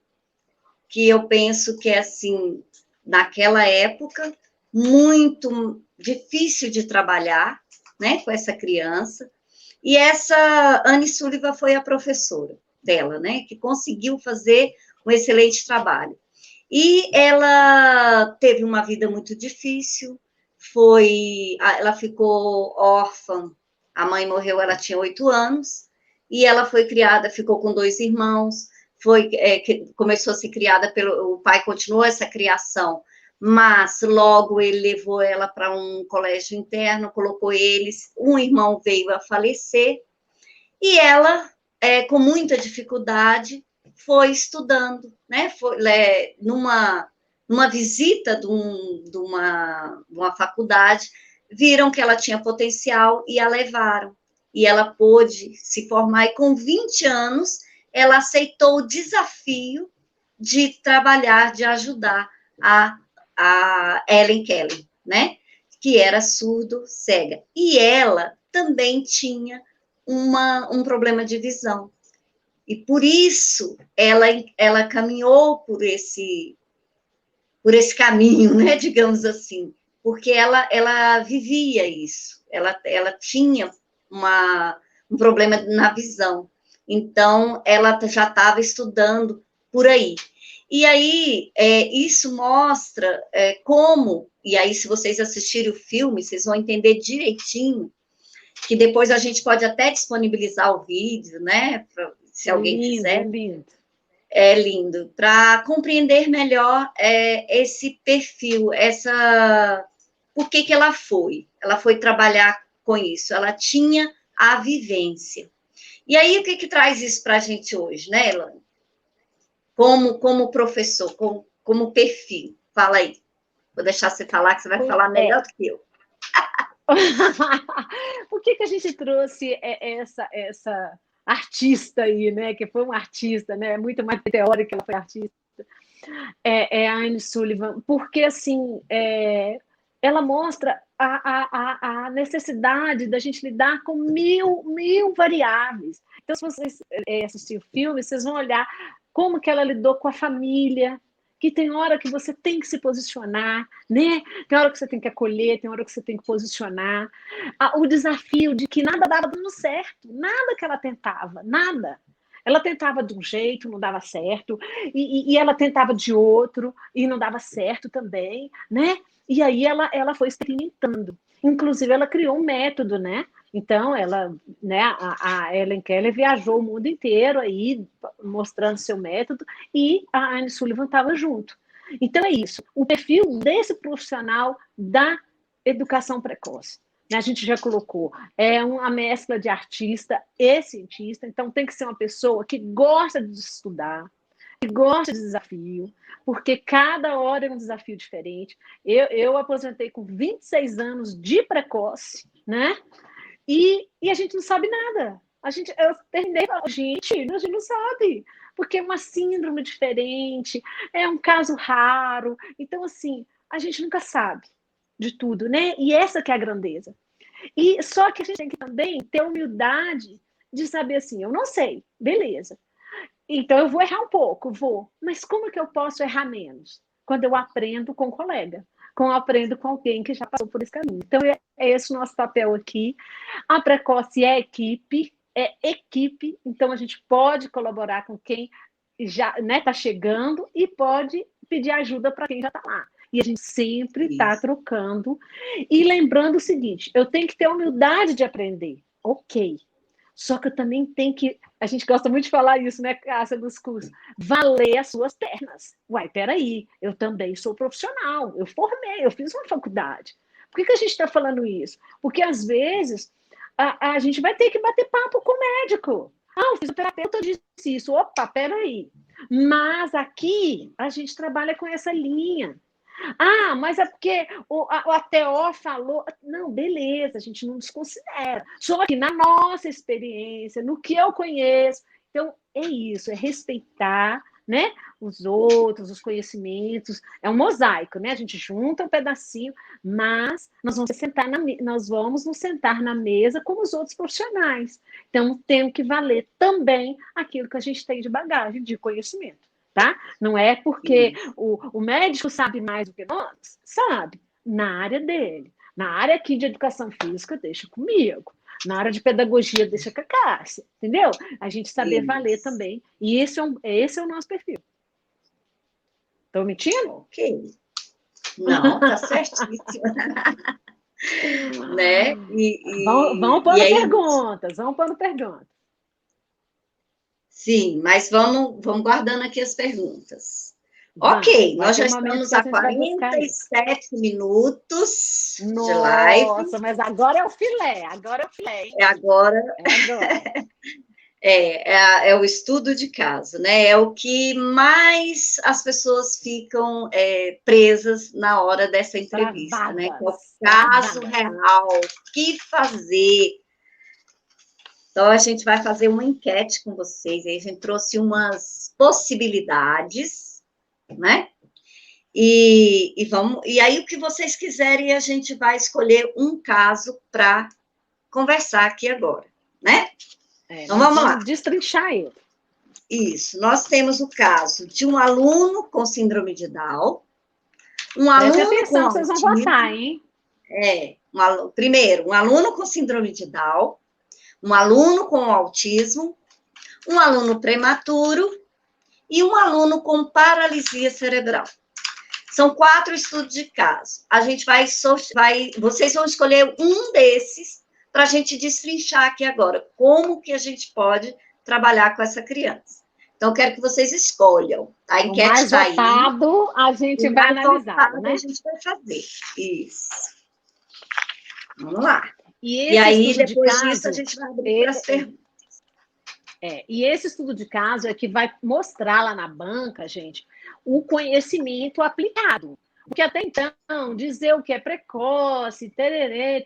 que eu penso que é, assim, naquela época, muito difícil de trabalhar, né, com essa criança. E essa Anne Sullivan foi a professora dela, né, que conseguiu fazer um excelente trabalho. E ela teve uma vida muito difícil, ela ficou órfã, a mãe morreu, ela tinha 8 anos, e ela foi criada, ficou com 2 irmãos, começou a ser criada o pai continuou essa criação, mas logo ele levou ela para um colégio interno, colocou eles, um irmão veio a falecer, e ela, com muita dificuldade, foi estudando, né? Numa visita de uma faculdade, viram que ela tinha potencial e a levaram. E ela pôde se formar, e com 20 anos, ela aceitou o desafio de trabalhar, de ajudar a Ellen Keller, né? Que era surdo-cega. E ela também tinha um problema de visão. E por isso ela caminhou por esse caminho, né, digamos assim, porque ela vivia isso, ela tinha um problema na visão, então ela já estava estudando por aí. E aí, isso mostra como, e aí se vocês assistirem o filme, vocês vão entender direitinho, que depois a gente pode até disponibilizar o vídeo, né, se alguém quiser. Lindo. É lindo, para compreender melhor esse perfil, por que ela foi? Ela foi trabalhar com isso, ela tinha a vivência. E aí, o que traz isso para a gente hoje, né, Elane? Como professor, como perfil. Fala aí. Vou deixar você falar, que você vai falar melhor do que eu. Por que a gente trouxe essa artista aí, né? Que foi uma artista, né? Muito mais teórica que ela foi artista. A Anne Sullivan, porque assim ela mostra a necessidade da gente lidar com mil variáveis. Então, se vocês assistirem o filme, vocês vão olhar como que ela lidou com a família, que tem hora que você tem que se posicionar, né? Tem hora que você tem que acolher, tem hora que você tem que posicionar. O desafio de que nada dava dando certo, nada que ela tentava, nada. Ela tentava de um jeito, não dava certo, e ela tentava de outro, e não dava certo também, né? E aí ela foi experimentando. Inclusive, ela criou um método, né? Então, a Ellen Keller viajou o mundo inteiro aí, mostrando seu método, e a Anne Sullivan estava junto. Então, é isso. O perfil desse profissional da educação precoce. A gente já colocou, é uma mescla de artista e cientista, então tem que ser uma pessoa que gosta de estudar, que gosta de desafio, porque cada hora é um desafio diferente. Eu aposentei com 26 anos de precoce, né? E a gente não sabe nada. Eu terminei e falei, gente, a gente não sabe, porque é uma síndrome diferente, é um caso raro. Então, assim, a gente nunca sabe de tudo, né? E essa que é a grandeza. E só que a gente tem que também ter humildade de saber assim, eu não sei, beleza. Então eu vou errar um pouco, mas como que eu posso errar menos? Quando eu aprendo com um colega, quando eu aprendo com alguém que já passou por esse caminho. Então é esse o nosso papel aqui. A Precoce é equipe, então a gente pode colaborar com quem já está chegando e pode pedir ajuda para quem já está lá. E a gente sempre está trocando. E lembrando o seguinte, eu tenho que ter humildade de aprender. Ok. Só que eu também tenho que... A gente gosta muito de falar isso, né, Cássia, dos cursos. Valer as suas pernas. Uai, peraí, eu também sou profissional. Eu formei, eu fiz uma faculdade. Por que a gente está falando isso? Porque, às vezes, a gente vai ter que bater papo com o médico. O fisioterapeuta disse isso. Opa, peraí. Mas aqui, a gente trabalha com essa linha. Mas é porque a TO falou... Não, beleza, a gente não desconsidera. Só que na nossa experiência, no que eu conheço... Então, é isso, é respeitar, né, os outros, os conhecimentos. É um mosaico, né? A gente junta um pedacinho, mas nós vamos nos sentar na mesa como os outros profissionais. Então, temos que valer também aquilo que a gente tem de bagagem, de conhecimento. Tá? Não é porque o médico sabe mais do que nós, sabe, na área dele. Na área aqui de educação física, deixa comigo. Na área de pedagogia, deixa com a Cássia, entendeu? A gente saber valer também. E esse é o nosso perfil. Estou mentindo? Ok. Não, tá certíssimo. Né? Vamos pondo perguntas, vamos pondo perguntas. Sim, mas vamos guardando aqui as perguntas. Ok, nós já estamos a 47 minutos de live. Nossa, mas agora é o filé, agora é o filé, hein? É agora. É agora. É o estudo de caso, né? É o que mais as pessoas ficam presas na hora dessa entrevista, né? Que é o caso real, o que fazer. Então, a gente vai fazer uma enquete com vocês, aí a gente trouxe umas possibilidades, né? E aí, o que vocês quiserem, a gente vai escolher um caso para conversar aqui agora, né? Então, vamos lá. Destrinchar ele. Isso. Nós temos o caso de um aluno com síndrome de Down, um aluno atenção, com vocês autismo, vão votar, hein? Primeiro, um aluno com síndrome de Down, um aluno com autismo, um aluno prematuro e um aluno com paralisia cerebral. São 4 estudos de caso. A gente vocês vão escolher um desses para a gente destrinchar aqui agora como que a gente pode trabalhar com essa criança. Então, eu quero que vocês escolham. A enquete está aí. A gente vai analisar, né? A gente vai fazer. Isso. Vamos lá. E aí, depois disso, a gente vai abrir para as perguntas. E esse estudo de caso é que vai mostrar lá na banca, gente, o conhecimento aplicado. Porque até então, dizer o que é precoce, tererê,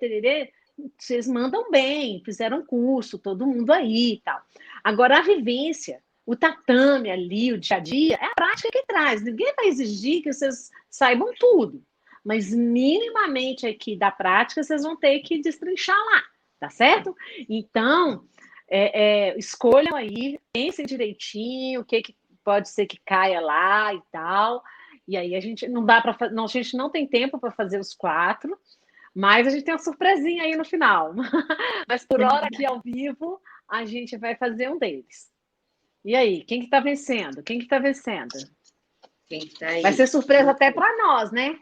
vocês mandam bem, fizeram curso, todo mundo aí e tal. Agora, a vivência, o tatame ali, o dia a dia, é a prática que traz. Ninguém vai exigir que vocês saibam tudo. Mas, minimamente aqui da prática, vocês vão ter que destrinchar lá, tá certo? Então, escolham aí, pensem direitinho, o que pode ser que caia lá e tal. E aí, a gente não tem tempo para fazer os 4, mas a gente tem uma surpresinha aí no final. Mas, por hora, aqui ao vivo, a gente vai fazer um deles. E aí, quem que tá vencendo? Quem que tá vencendo? Quem tá aí? Vai ser surpresa até para nós, né?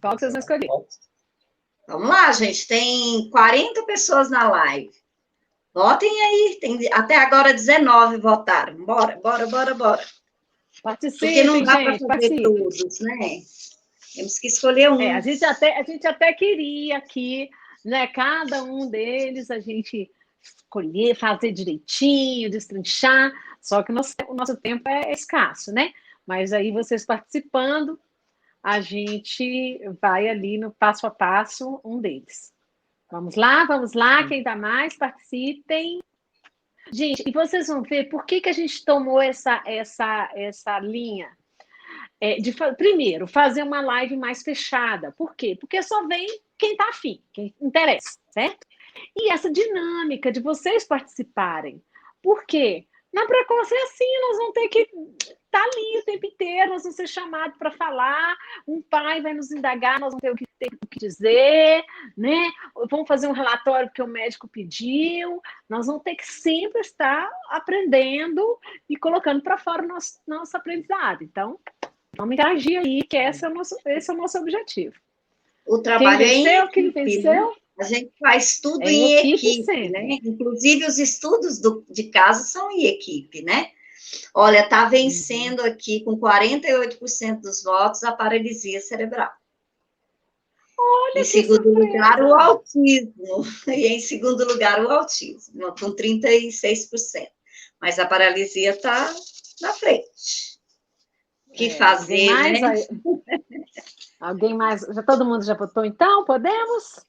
Qual que vocês vão escolher? Vamos lá, gente. Tem 40 pessoas na live. Votem aí. Tem até agora 19 votaram. Bora. Participem, porque não dá para fazer participem. todos, né? Temos que escolher um. A gente até queria aqui, né? Cada um deles a gente escolher, fazer direitinho, destrinchar. Só que o nosso tempo é escasso, né? Mas aí vocês participando, a gente vai ali no passo a passo um deles. Vamos lá, quem dá mais, participem. Gente, e vocês vão ver por que a gente tomou essa linha primeiro, fazer uma live mais fechada. Por quê? Porque só vem quem está afim, quem interessa, certo? E essa dinâmica de vocês participarem. Por quê? Na precoce é assim, nós vamos ter que estar ali o tempo inteiro, nós vamos ser chamados para falar, um pai vai nos indagar, nós vamos ter o que dizer, né? Vamos fazer um relatório que o médico pediu, nós vamos ter que sempre estar aprendendo e colocando para fora o nosso aprendizado. Então, vamos interagir aí, que esse é o nosso objetivo. O trabalho quem venceu? A gente faz tudo em equipe, né? Inclusive, os estudos de caso são em equipe, né? Olha, está vencendo aqui com 48% dos votos a paralisia cerebral. Olha, em segundo lugar, o autismo. E em segundo lugar, o autismo, com 36%. Mas a paralisia está na frente. O que fazer, né? Alguém mais? Todo mundo já votou, então? Podemos?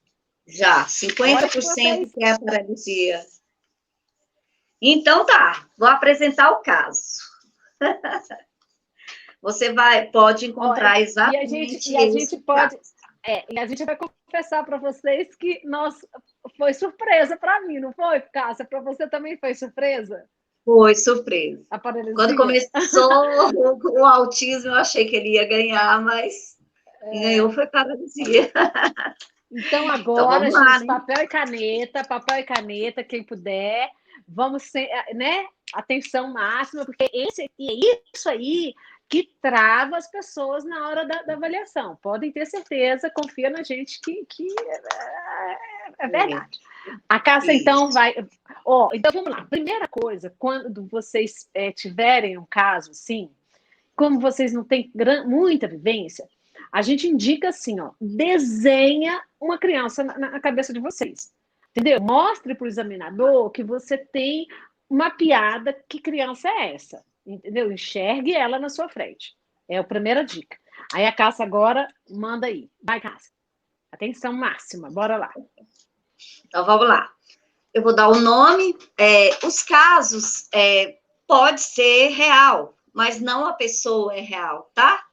Já, 50% que é a paralisia. Então tá, vou apresentar o caso. Você pode encontrar exatamente e a gente pode. E a gente vai confessar para vocês que foi surpresa para mim, não foi, Cássia? Para você também foi surpresa? Foi surpresa. A paralisia. Quando começou o autismo, eu achei que ele ia ganhar, mas quem ganhou foi paralisia. Então, agora, gente, papel e caneta, quem puder, vamos ser, né? Atenção máxima, porque é isso aí que trava as pessoas na hora da avaliação. Podem ter certeza, confia na gente que é verdade. A Cássia, então, vai... então, vamos lá. Primeira coisa, quando vocês tiverem um caso assim, como vocês não têm muita vivência, a gente indica assim, desenha uma criança na cabeça de vocês. Entendeu? Mostre para o examinador que você tem mapeada que criança é essa. Entendeu? Enxergue ela na sua frente. É a primeira dica. Aí a Cássia agora manda aí. Vai, Cássia. Atenção máxima. Bora lá. Então, vamos lá. Eu vou dar o nome. Os casos pode ser real, mas não a pessoa é real, tá?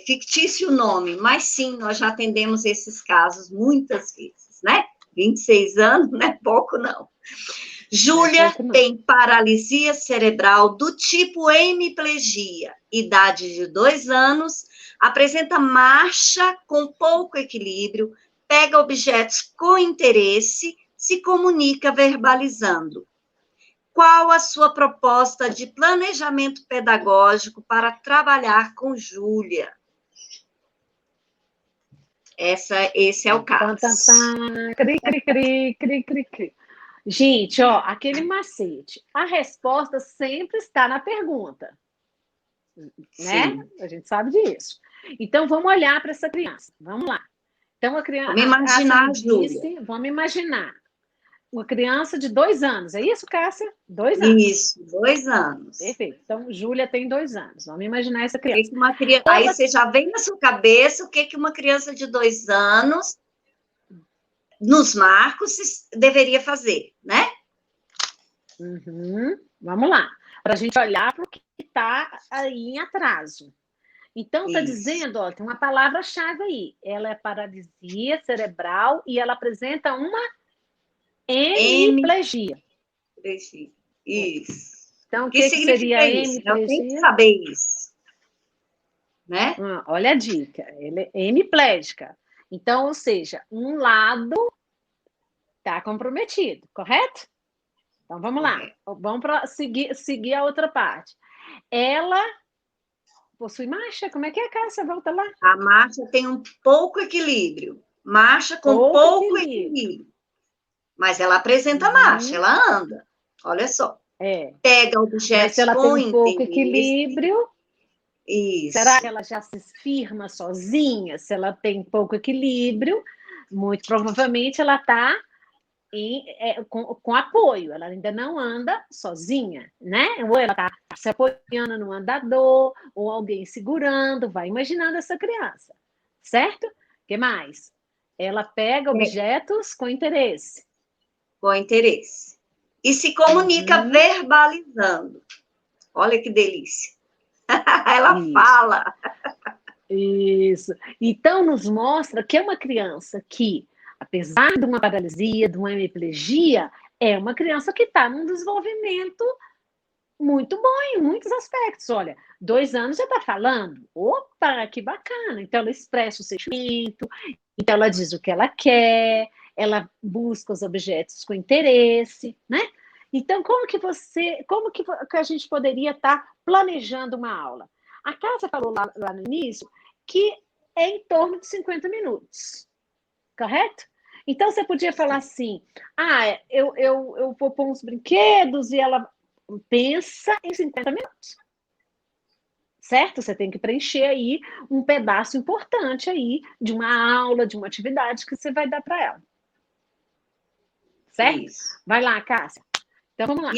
Fictício o nome, mas sim, nós já atendemos esses casos muitas vezes, né? 26 anos, não é pouco, não. Júlia tem paralisia cerebral do tipo hemiplegia, idade de 2 anos, apresenta marcha com pouco equilíbrio, pega objetos com interesse, se comunica verbalizando. Qual a sua proposta de planejamento pedagógico para trabalhar com Júlia? Esse é o caso. Cri, cri, cri, cri, cri, cri. Gente, aquele macete. A resposta sempre está na pergunta. Né? Sim. A gente sabe disso. Então, vamos olhar para essa criança. Vamos lá. Então, a criança... Vamos imaginar, Júlia. Vamos imaginar. Uma criança de 2 anos. É isso, Cássia? 2 anos. Isso, 2 anos. Perfeito. Então, Júlia tem 2 anos. Vamos imaginar essa criança. Aí você já vem na sua cabeça o que uma criança de 2 anos, nos marcos, deveria fazer, né? Vamos lá. Para a gente olhar para o que está aí em atraso. Então, está dizendo, tem uma palavra-chave aí. Ela é paralisia cerebral e ela apresenta uma hemiplegia. Isso. Então, o que seria hemiplegia? Eu tenho que saber isso. Né? Olha a dica. Ela é hemiplégica. Então, ou seja, um lado está comprometido, correto? Então, vamos lá. Vamos para seguir a outra parte. Ela possui marcha? Como é que é, Cássia? Volta lá. A marcha tem um pouco equilíbrio. Marcha com pouco equilíbrio. Mas ela apresenta marcha, ela anda. Olha só. Pega objetos. Mas se ela tem um pouco equilíbrio, isso. Será que ela já se firma sozinha? Se ela tem pouco equilíbrio, muito provavelmente ela está com apoio, ela ainda não anda sozinha, né? Ou ela está se apoiando no andador, ou alguém segurando, vai imaginando essa criança, certo? O que mais? Ela pega objetos com interesse. Com interesse. E se comunica verbalizando. Olha que delícia. Ela fala. Isso. Então, nos mostra que é uma criança que, apesar de uma paralisia, de uma hemiplegia, é uma criança que está num desenvolvimento muito bom em muitos aspectos. Olha, 2 anos já está falando. Opa, que bacana. Então, ela expressa o sentimento, então ela diz o que ela quer, ela busca os objetos com interesse, né? Então, como que a gente poderia estar planejando uma aula? A Cássia falou lá no início que é em torno de 50 minutos, correto? Então, você podia falar assim, eu vou pôr uns brinquedos e ela pensa em 50 minutos, certo? Você tem que preencher aí um pedaço importante aí de uma aula, de uma atividade que você vai dar para ela. Certo? Isso. Vai lá, Cássia. Então, vamos lá.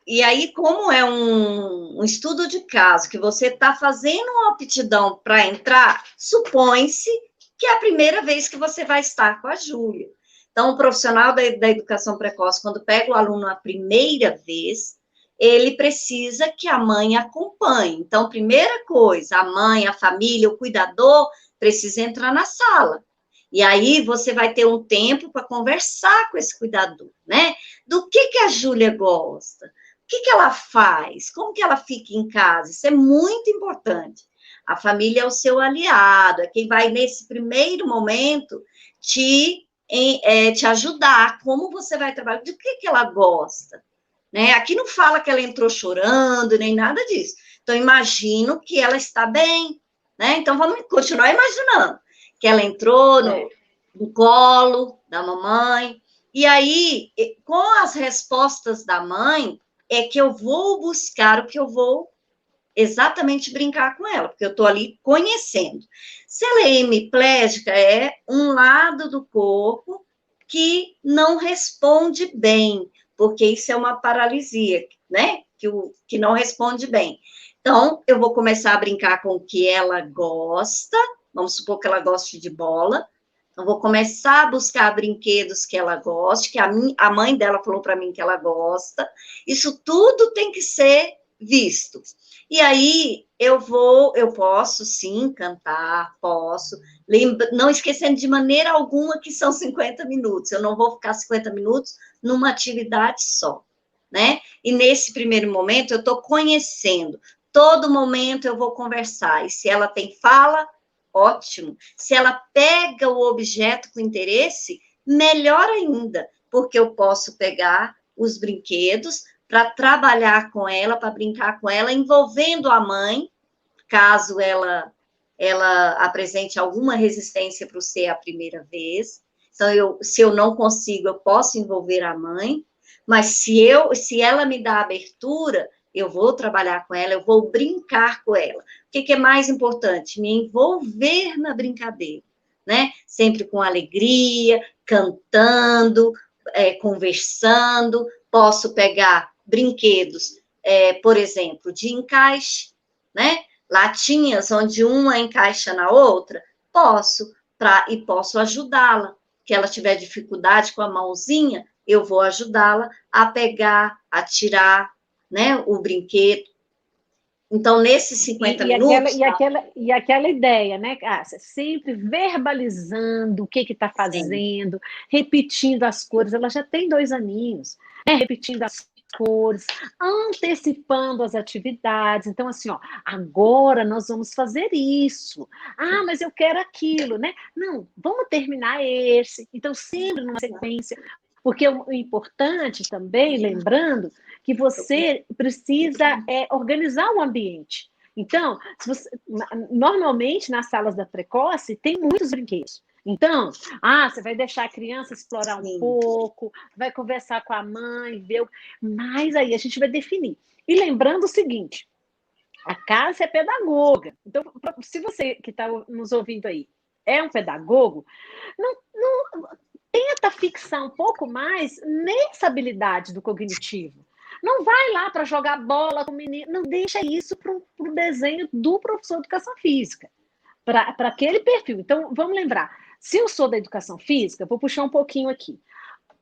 E aí, como é um estudo de caso, que você está fazendo uma aptidão para entrar, supõe-se que é a primeira vez que você vai estar com a Júlia. Então, o profissional da educação precoce, quando pega o aluno a primeira vez, ele precisa que a mãe acompanhe. Então, primeira coisa, a mãe, a família, o cuidador, precisa entrar na sala. E aí você vai ter um tempo para conversar com esse cuidador, né? Do que a Júlia gosta? O que ela faz? Como que ela fica em casa? Isso é muito importante. A família é o seu aliado, é quem vai, nesse primeiro momento, te ajudar. Como você vai trabalhar? Do que ela gosta? Né? Aqui não fala que ela entrou chorando, nem nada disso. Então, imagino que ela está bem, né? Então, vamos continuar imaginando que ela entrou no colo da mamãe, e aí, com as respostas da mãe, é que eu vou buscar o que eu vou exatamente brincar com ela, porque eu estou ali conhecendo. Se ela é hemiplégica, é um lado do corpo que não responde bem, porque isso é uma paralisia, né? Que não responde bem. Então, eu vou começar a brincar com o que ela gosta, vamos supor que ela goste de bola, então, vou começar a buscar brinquedos que ela goste, que a mãe dela falou para mim que ela gosta. Isso tudo tem que ser visto. E aí, eu posso sim cantar, posso, não esquecendo de maneira alguma que são 50 minutos. Eu não vou ficar 50 minutos numa atividade só, né? E nesse primeiro momento, eu estou conhecendo. Todo momento eu vou conversar. E se ela tem fala, ótimo. Se ela pega o objeto com interesse, melhor ainda, porque eu posso pegar os brinquedos para trabalhar com ela, para brincar com ela, envolvendo a mãe, caso ela apresente alguma resistência para o ser a primeira vez. Então, se eu não consigo, eu posso envolver a mãe, mas se ela me dá abertura, eu vou trabalhar com ela, eu vou brincar com ela. O que é mais importante? Me envolver na brincadeira, né? Sempre com alegria, cantando, conversando. Posso pegar brinquedos, por exemplo, de encaixe, né? Latinhas onde uma encaixa na outra, posso ajudá-la. Que ela tiver dificuldade com a mãozinha, eu vou ajudá-la a pegar, a tirar, né, o brinquedo. Então, nesses 50 minutos... E aquela ideia, né, Cássia? Sempre verbalizando o que está fazendo, repetindo as cores. Ela já tem 2 aninhos, né? Repetindo as cores, antecipando as atividades. Então, assim, ó, agora nós vamos fazer isso. Ah, mas eu quero aquilo, né? Não, vamos terminar esse. Então, sempre numa sequência. Porque o importante também, lembrando, que você precisa organizar o ambiente. Então, normalmente nas salas da Precoce tem muitos brinquedos. Então, você vai deixar a criança explorar um pouco, vai conversar com a mãe, ver, mas aí a gente vai definir. E lembrando o seguinte, a Cássia é pedagoga. Então, se você que está nos ouvindo aí é um pedagogo, não tenta fixar um pouco mais nessa habilidade do cognitivo. Não vai lá para jogar bola com o menino, não deixa isso para o desenho do professor de educação física, para aquele perfil. Então, vamos lembrar, se eu sou da educação física, vou puxar um pouquinho aqui.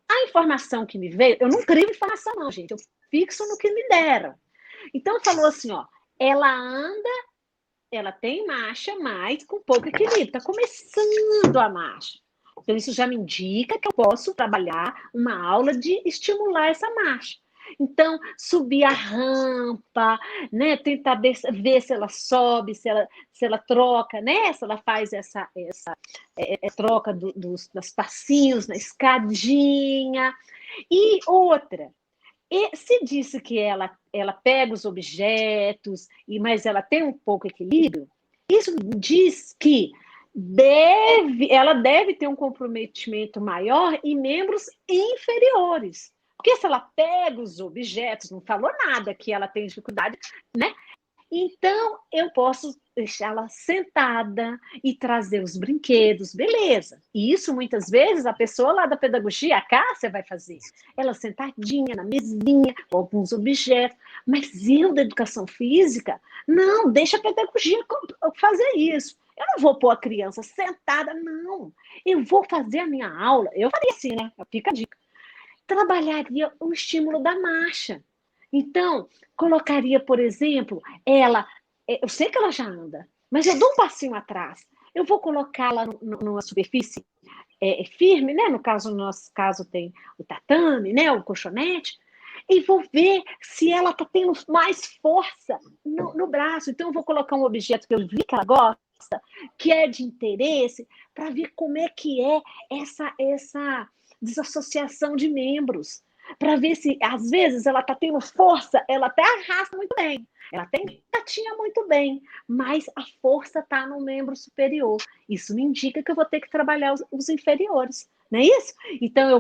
A informação que me veio, eu não crio informação não, gente, eu fixo no que me deram. Então, falou assim, ó, ela anda, ela tem marcha, mas com pouco equilíbrio, está começando a marcha. Então, isso já me indica que eu posso trabalhar uma aula de estimular essa marcha. Então, subir a rampa, né? Tentar ver se ela sobe, se ela troca, né? Se ela faz essa troca dos passinhos na escadinha. E outra, se disse que ela pega os objetos, mas ela tem um pouco de equilíbrio, isso diz que ela deve ter um comprometimento maior em membros inferiores. Porque se ela pega os objetos, não falou nada que ela tem dificuldade, né? Então, eu posso deixá-la sentada e trazer os brinquedos, beleza. E isso, muitas vezes, a pessoa lá da pedagogia, a Cássia, vai fazer. Ela sentadinha na mesinha, com alguns objetos. Mas eu, da educação física, não, deixa a pedagogia fazer isso. Eu não vou pôr a criança sentada, não. Eu vou fazer a minha aula. Eu faria assim, né? Fica a dica. Trabalharia o estímulo da marcha. Então, colocaria, por exemplo, eu sei que ela já anda, mas eu dou um passinho atrás. Eu vou colocá-la numa superfície firme, né? No nosso caso tem o tatame, né? O colchonete, e vou ver se ela está tendo mais força no braço. Então, eu vou colocar um objeto que eu vi que ela gosta, que é de interesse, para ver como é que é essa desassociação de membros. para ver se, às vezes, ela está tendo força, ela até arrasta muito bem, ela até engatinha muito bem, mas a força está no membro superior. Isso me indica que eu vou ter que trabalhar os inferiores, não é isso? Então, eu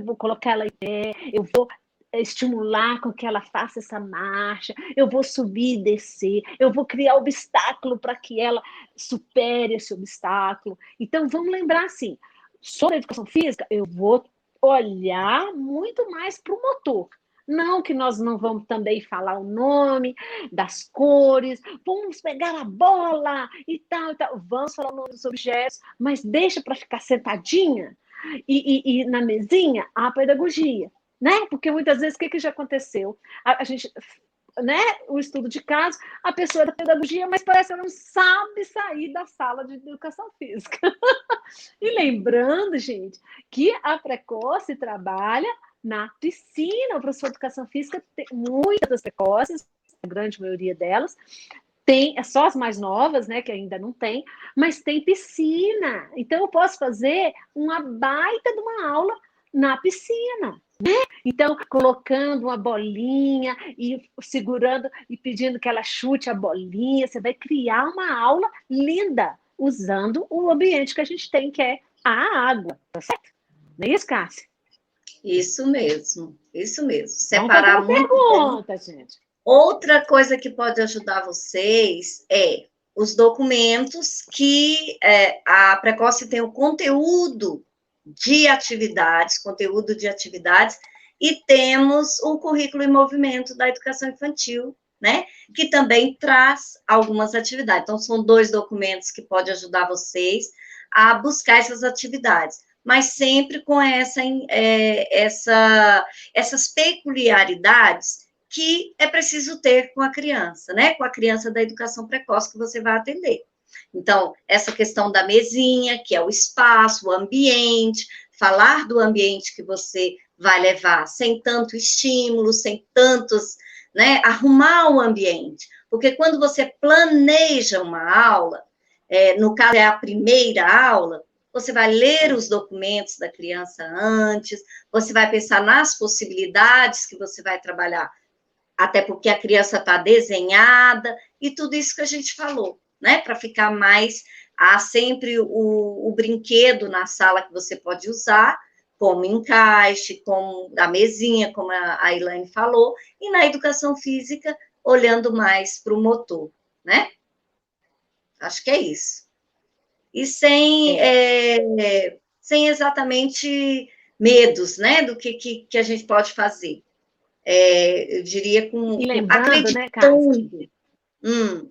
vou colocar ela em pé, eu vou estimular com que ela faça essa marcha, eu vou subir e descer, eu vou criar obstáculo para que ela supere esse obstáculo. Então, vamos lembrar assim, sobre a educação física, eu vou olhar muito mais para o motor. Não que nós não vamos também falar o nome das cores, vamos pegar a bola e tal, vamos falar o nome dos objetos, mas deixa para ficar sentadinha e na mesinha a pedagogia, né? Porque muitas vezes o que já aconteceu? A gente, né? O estudo de caso, a pessoa é da pedagogia, mas parece que ela não sabe sair da sala de educação física. E lembrando, gente, que a Precoce trabalha na piscina. O professor de educação física tem muitas das precoces, a grande maioria delas, tem, é só as mais novas, né, que ainda não tem, mas tem piscina. Então, eu posso fazer uma baita de uma aula na piscina, né? Então, colocando uma bolinha e segurando e pedindo que ela chute a bolinha, você vai criar uma aula linda, usando o ambiente que a gente tem, que é a água, tá certo? Não é isso, Cássia? Isso mesmo, isso mesmo. Vamos fazer Separar uma muito pergunta, gente. Outra coisa que pode ajudar vocês é os documentos que a Precoce tem o conteúdo de atividades, e temos o currículo em movimento da educação infantil, né? Que também traz algumas atividades. Então, são 2 documentos que podem ajudar vocês a buscar essas atividades, mas sempre com essas peculiaridades que é preciso ter com a criança, né? Com a criança da educação precoce que você vai atender. Então, essa questão da mesinha, que é o espaço, o ambiente, falar do ambiente que você vai levar, sem tanto estímulo, sem tantos, né? Arrumar o ambiente. Porque quando você planeja uma aula, no caso é a primeira aula, você vai ler os documentos da criança antes, você vai pensar nas possibilidades que você vai trabalhar, até porque a criança está desenhada, e tudo isso que a gente falou, né? Para ficar mais, há sempre o brinquedo na sala que você pode usar, como encaixe, como a mesinha, como a Elaine falou, e na educação física, olhando mais para o motor, né? Acho que é isso. E sem exatamente medos, né? Do que a gente pode fazer. Eu diria E lembrando, acreditando. né, Cássia?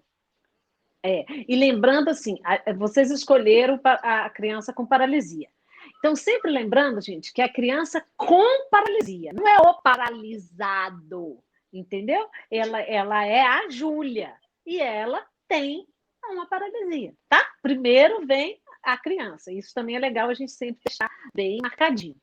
E lembrando assim, vocês escolheram a criança com paralisia. Então, sempre lembrando, gente, que a criança com paralisia, não é o paralisado, entendeu? Ela é a Júlia e ela tem uma paralisia, tá? Primeiro vem a criança. Isso também é legal a gente sempre deixar bem marcadinho.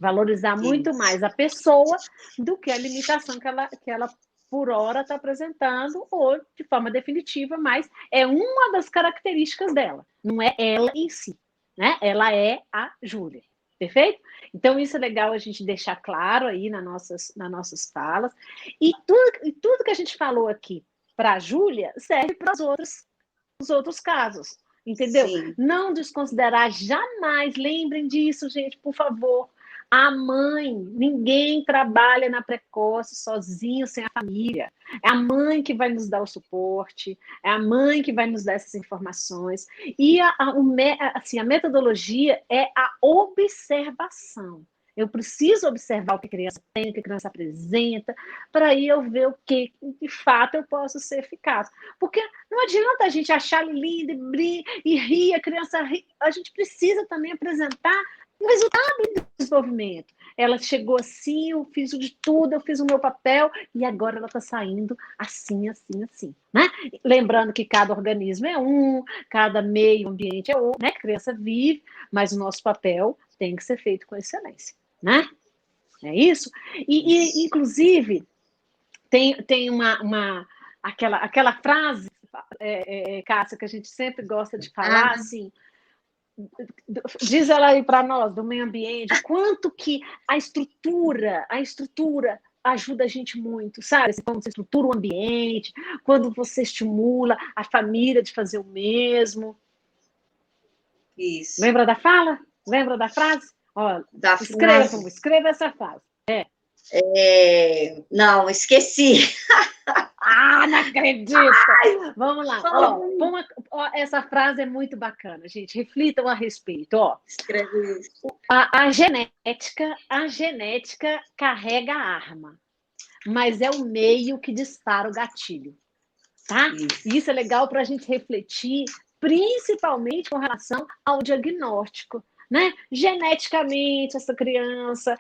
Valorizar muito mais a pessoa do que a limitação que ela por hora está apresentando, ou de forma definitiva, mas é uma das características dela, não é ela em si, né? Ela é a Júlia, perfeito? Então, isso é legal a gente deixar claro aí nas nossas falas. E tudo que a gente falou aqui para a Júlia serve para os outros casos, entendeu? Sim. Não desconsiderar jamais, lembrem disso, gente, por favor. A mãe, ninguém trabalha na Precoce sozinho, sem a família. É a mãe que vai nos dar o suporte, é a mãe que vai nos dar essas informações. E a metodologia é a observação. Eu preciso observar o que a criança tem, o que a criança apresenta, para aí eu ver o que, de fato, eu posso ser eficaz. Porque não adianta a gente achar lindo e rir, a criança rir. A gente precisa também apresentar o resultado do desenvolvimento. Ela chegou assim, eu fiz de tudo, eu fiz o meu papel, e agora ela está saindo assim, né? Lembrando que cada organismo é cada meio ambiente é né? Que a criança vive, mas o nosso papel tem que ser feito com excelência, né? É isso? E inclusive, tem aquela frase, Cássia, que a gente sempre gosta de falar, assim, Diz ela aí para nós, do meio ambiente, quanto que a estrutura ajuda a gente muito, sabe? Quando você estrutura o ambiente, quando você estimula a família de fazer o mesmo. Isso. Lembra da fala? Lembra da frase? Ó, escreva essa frase. Não, esqueci. Não acredito! Vamos lá. Essa frase é muito bacana, gente. Reflitam a respeito. Escreve isso. A genética carrega a arma, mas é o meio que dispara o gatilho. Tá? Isso é legal para a gente refletir, principalmente com relação ao diagnóstico. Né? Geneticamente, essa criança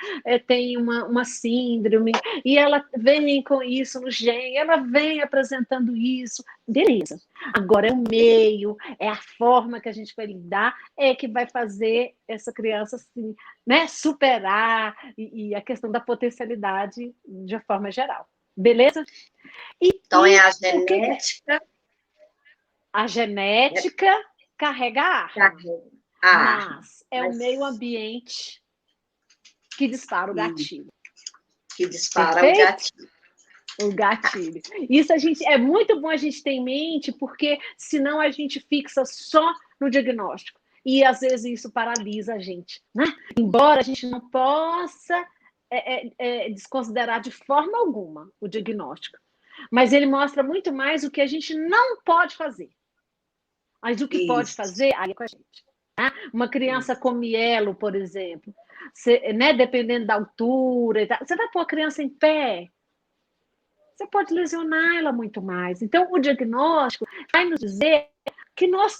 tem uma síndrome e ela vem com isso no gene, ela vem apresentando isso, beleza. Agora é o meio, é a forma que a gente vai lidar, que vai fazer essa criança assim, né, superar e a questão da potencialidade de uma forma geral. Beleza? Então é a genética. A genética carrega a arma. Mas é o meio ambiente que dispara o gatilho. Que dispara o gatilho. O gatilho. Isso é muito bom a gente ter em mente, porque senão a gente fixa só no diagnóstico. E às vezes isso paralisa a gente, né? Embora a gente não possa desconsiderar de forma alguma o diagnóstico. Mas ele mostra muito mais o que a gente não pode fazer. Mas o que pode fazer, aí é com a gente. Uma criança com mielo, por exemplo, né, dependendo da altura, e tal, você vai pôr a criança em pé, você pode lesionar ela muito mais. Então, o diagnóstico vai nos dizer que nós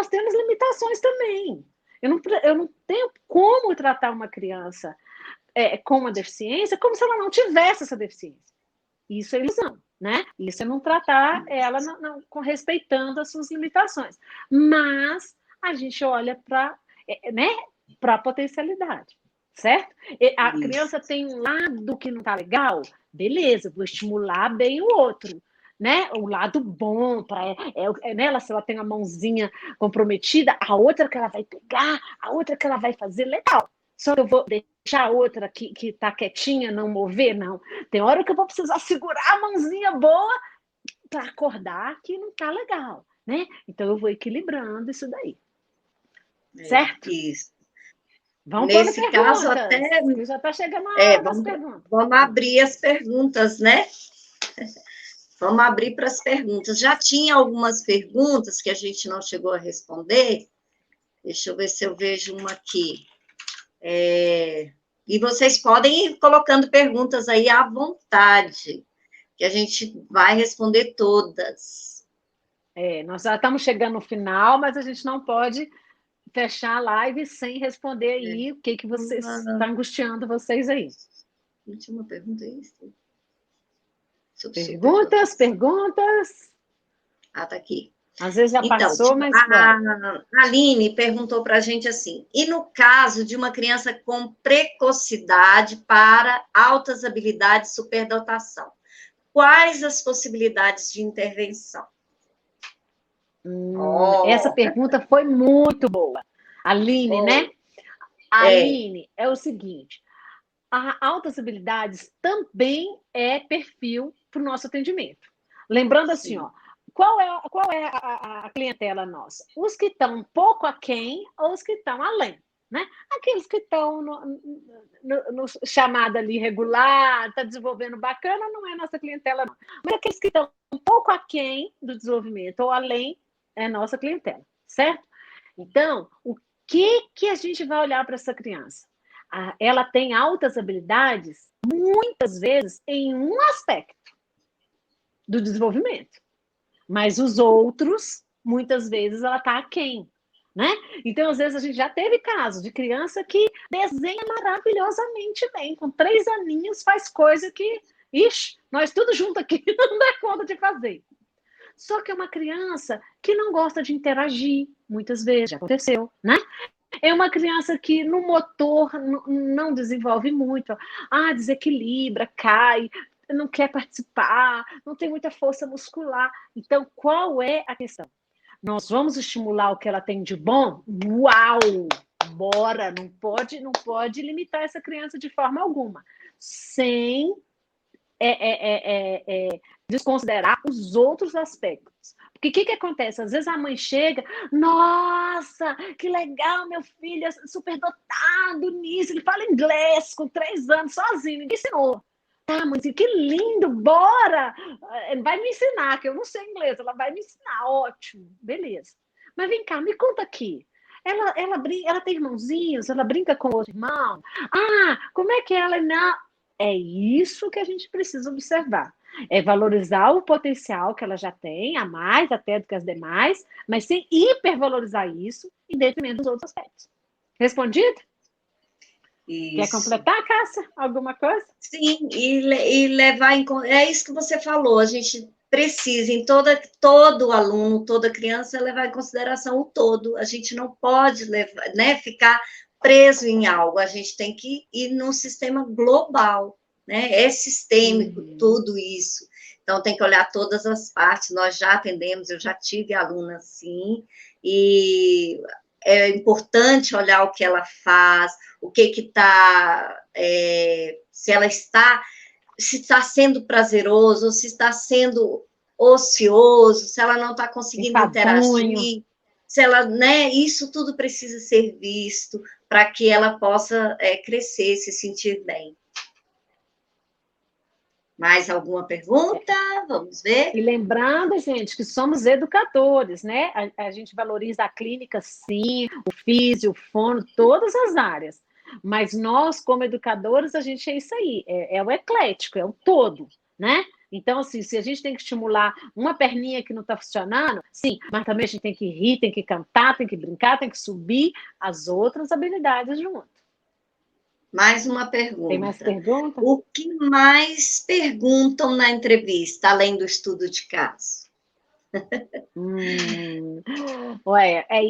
temos limitações também. Eu não tenho como tratar uma criança com uma deficiência como se ela não tivesse essa deficiência. Isso é ilusão, né? Isso é não tratar ela respeitando as suas limitações. Mas a gente olha para a potencialidade, certo? A criança tem um lado que não está legal, beleza, vou estimular bem o outro, né? O lado bom para ela, se ela tem a mãozinha comprometida, a outra que ela vai pegar, a outra que ela vai fazer, legal. Só que eu vou deixar a outra que está quietinha, não mover, não. Tem hora que eu vou precisar segurar a mãozinha boa para acordar que não está legal, né? Então eu vou equilibrando isso daí. Certo? Isso. Vamos Nesse caso, até. Já está chegando a hora das perguntas. Vamos abrir as perguntas, né? Vamos abrir para as perguntas. Já tinha algumas perguntas que a gente não chegou a responder. Deixa eu ver se eu vejo uma aqui. E vocês podem ir colocando perguntas aí à vontade, que a gente vai responder todas. Nós já estamos chegando no final, mas a gente não pode fechar a live sem responder aí o que vocês está angustiando vocês aí. Tinha uma pergunta aí? Perguntas. Tá aqui. Às vezes já passou, mas... A Aline perguntou para a gente assim, e no caso de uma criança com precocidade para altas habilidades de superdotação, quais as possibilidades de intervenção? Essa pergunta foi muito boa. Aline, né? Aline, é o seguinte, a altas habilidades também é perfil para o nosso atendimento. Lembrando assim, qual é a clientela nossa? Os que estão um pouco aquém ou os que estão além, né? Aqueles que estão no chamado ali regular, está desenvolvendo bacana, não é nossa clientela, não. Mas aqueles que estão um pouco aquém do desenvolvimento ou além, é nossa clientela, certo? Então, o que a gente vai olhar para essa criança? Ela tem altas habilidades, muitas vezes, em um aspecto do desenvolvimento. Mas os outros, muitas vezes, ela está aquém, né? Então, às vezes, a gente já teve casos de criança que desenha maravilhosamente bem. Com 3 aninhos, faz coisa que, nós tudo junto aqui não dá conta de fazer. Só que é uma criança que não gosta de interagir, muitas vezes, já aconteceu, né? É uma criança que no motor não desenvolve muito, desequilibra, cai, não quer participar, não tem muita força muscular. Então, qual é a questão? nós vamos estimular o que ela tem de bom? Uau! Bora! Não pode limitar essa criança de forma alguma, sem desconsiderar os outros aspectos. Porque o que acontece? Às vezes a mãe chega, nossa, que legal, meu filho é super dotado nisso, ele fala inglês com 3 anos, sozinho, ninguém ensinou. Ah, mãezinha, que lindo, bora! Ele vai me ensinar, que eu não sei inglês, ela vai me ensinar, ótimo, beleza. Mas vem cá, me conta aqui. Ela tem irmãozinhos, ela brinca com outro irmão. Ah, como é que ela não... É isso que a gente precisa observar. É valorizar o potencial que ela já tem, a mais até do que as demais, mas sem hipervalorizar isso em detrimento dos outros aspectos. Respondido? Isso. Quer completar, Cássia? Alguma coisa? Sim, e levar em conta. É isso que você falou, a gente precisa, em todo aluno, toda criança, levar em consideração o todo. A gente não pode levar, né, ficar preso em algo, a gente tem que ir num sistema global, né? É sistêmico, tudo isso. Então, tem que olhar todas as partes. Nós já atendemos, eu já tive aluna assim, e é importante olhar o que ela faz, o que está, se ela está, se está sendo prazeroso, ou se está sendo ocioso, se ela não está conseguindo interagir, se ela, né, isso tudo precisa ser visto para que ela possa crescer, se sentir bem. Mais alguma pergunta? Vamos ver. E lembrando, gente, que somos educadores, né? A gente valoriza a clínica, sim, o físio, o fono, todas as áreas. Mas nós, como educadores, a gente é isso aí, é o eclético, é o todo, né? Então, assim, se a gente tem que estimular uma perninha que não está funcionando, sim, mas também a gente tem que rir, tem que cantar, tem que brincar, tem que subir as outras habilidades junto. Mais uma pergunta. Tem mais perguntas? O que mais perguntam na entrevista, além do estudo de caso?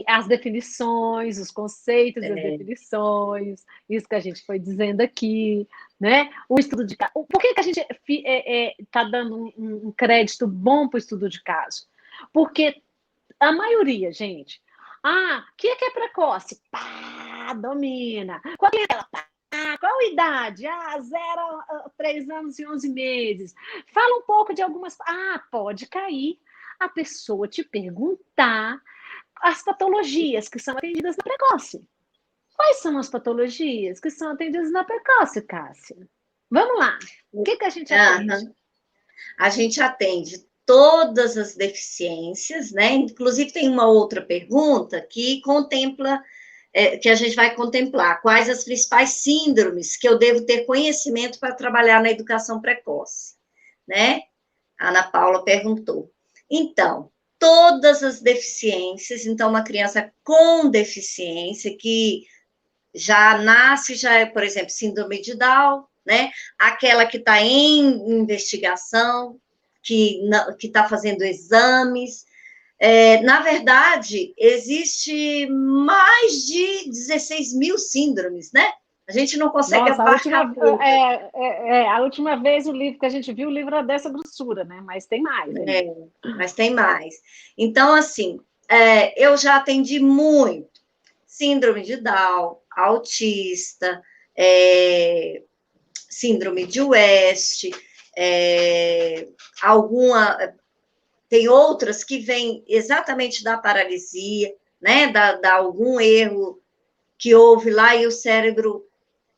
As definições, os conceitos das definições, isso que a gente foi dizendo aqui, né? O estudo de caso. Por que a gente está dando um crédito bom para o estudo de caso? Porque a maioria, gente, o que é precoce? Pá, domina. Qual é ela? Qual a idade? 0 a 3 anos e 11 meses. Fala um pouco de algumas... pode cair a pessoa te perguntar as patologias que são atendidas na precoce. Quais são as patologias que são atendidas na precoce, Cássia? Vamos lá. O que a gente atende? A gente atende todas as deficiências, né? Inclusive, tem uma outra pergunta que contempla... que a gente vai contemplar quais as principais síndromes que eu devo ter conhecimento para trabalhar na educação precoce, né? A Ana Paula perguntou. Então, todas as deficiências, então, uma criança com deficiência que já nasce, já é, por exemplo, síndrome de Down, né? Aquela que está em investigação, que está fazendo exames. Na verdade, existe mais de 16 mil síndromes, né? A gente não consegue abarcar tudo. A última vez o livro que a gente viu, o livro era dessa grossura, né? Mas tem mais. Mas tem mais. Então, assim, eu já atendi muito. Síndrome de Down, autista, síndrome de West, tem outras que vêm exatamente da paralisia, né? Da algum erro que houve lá e o cérebro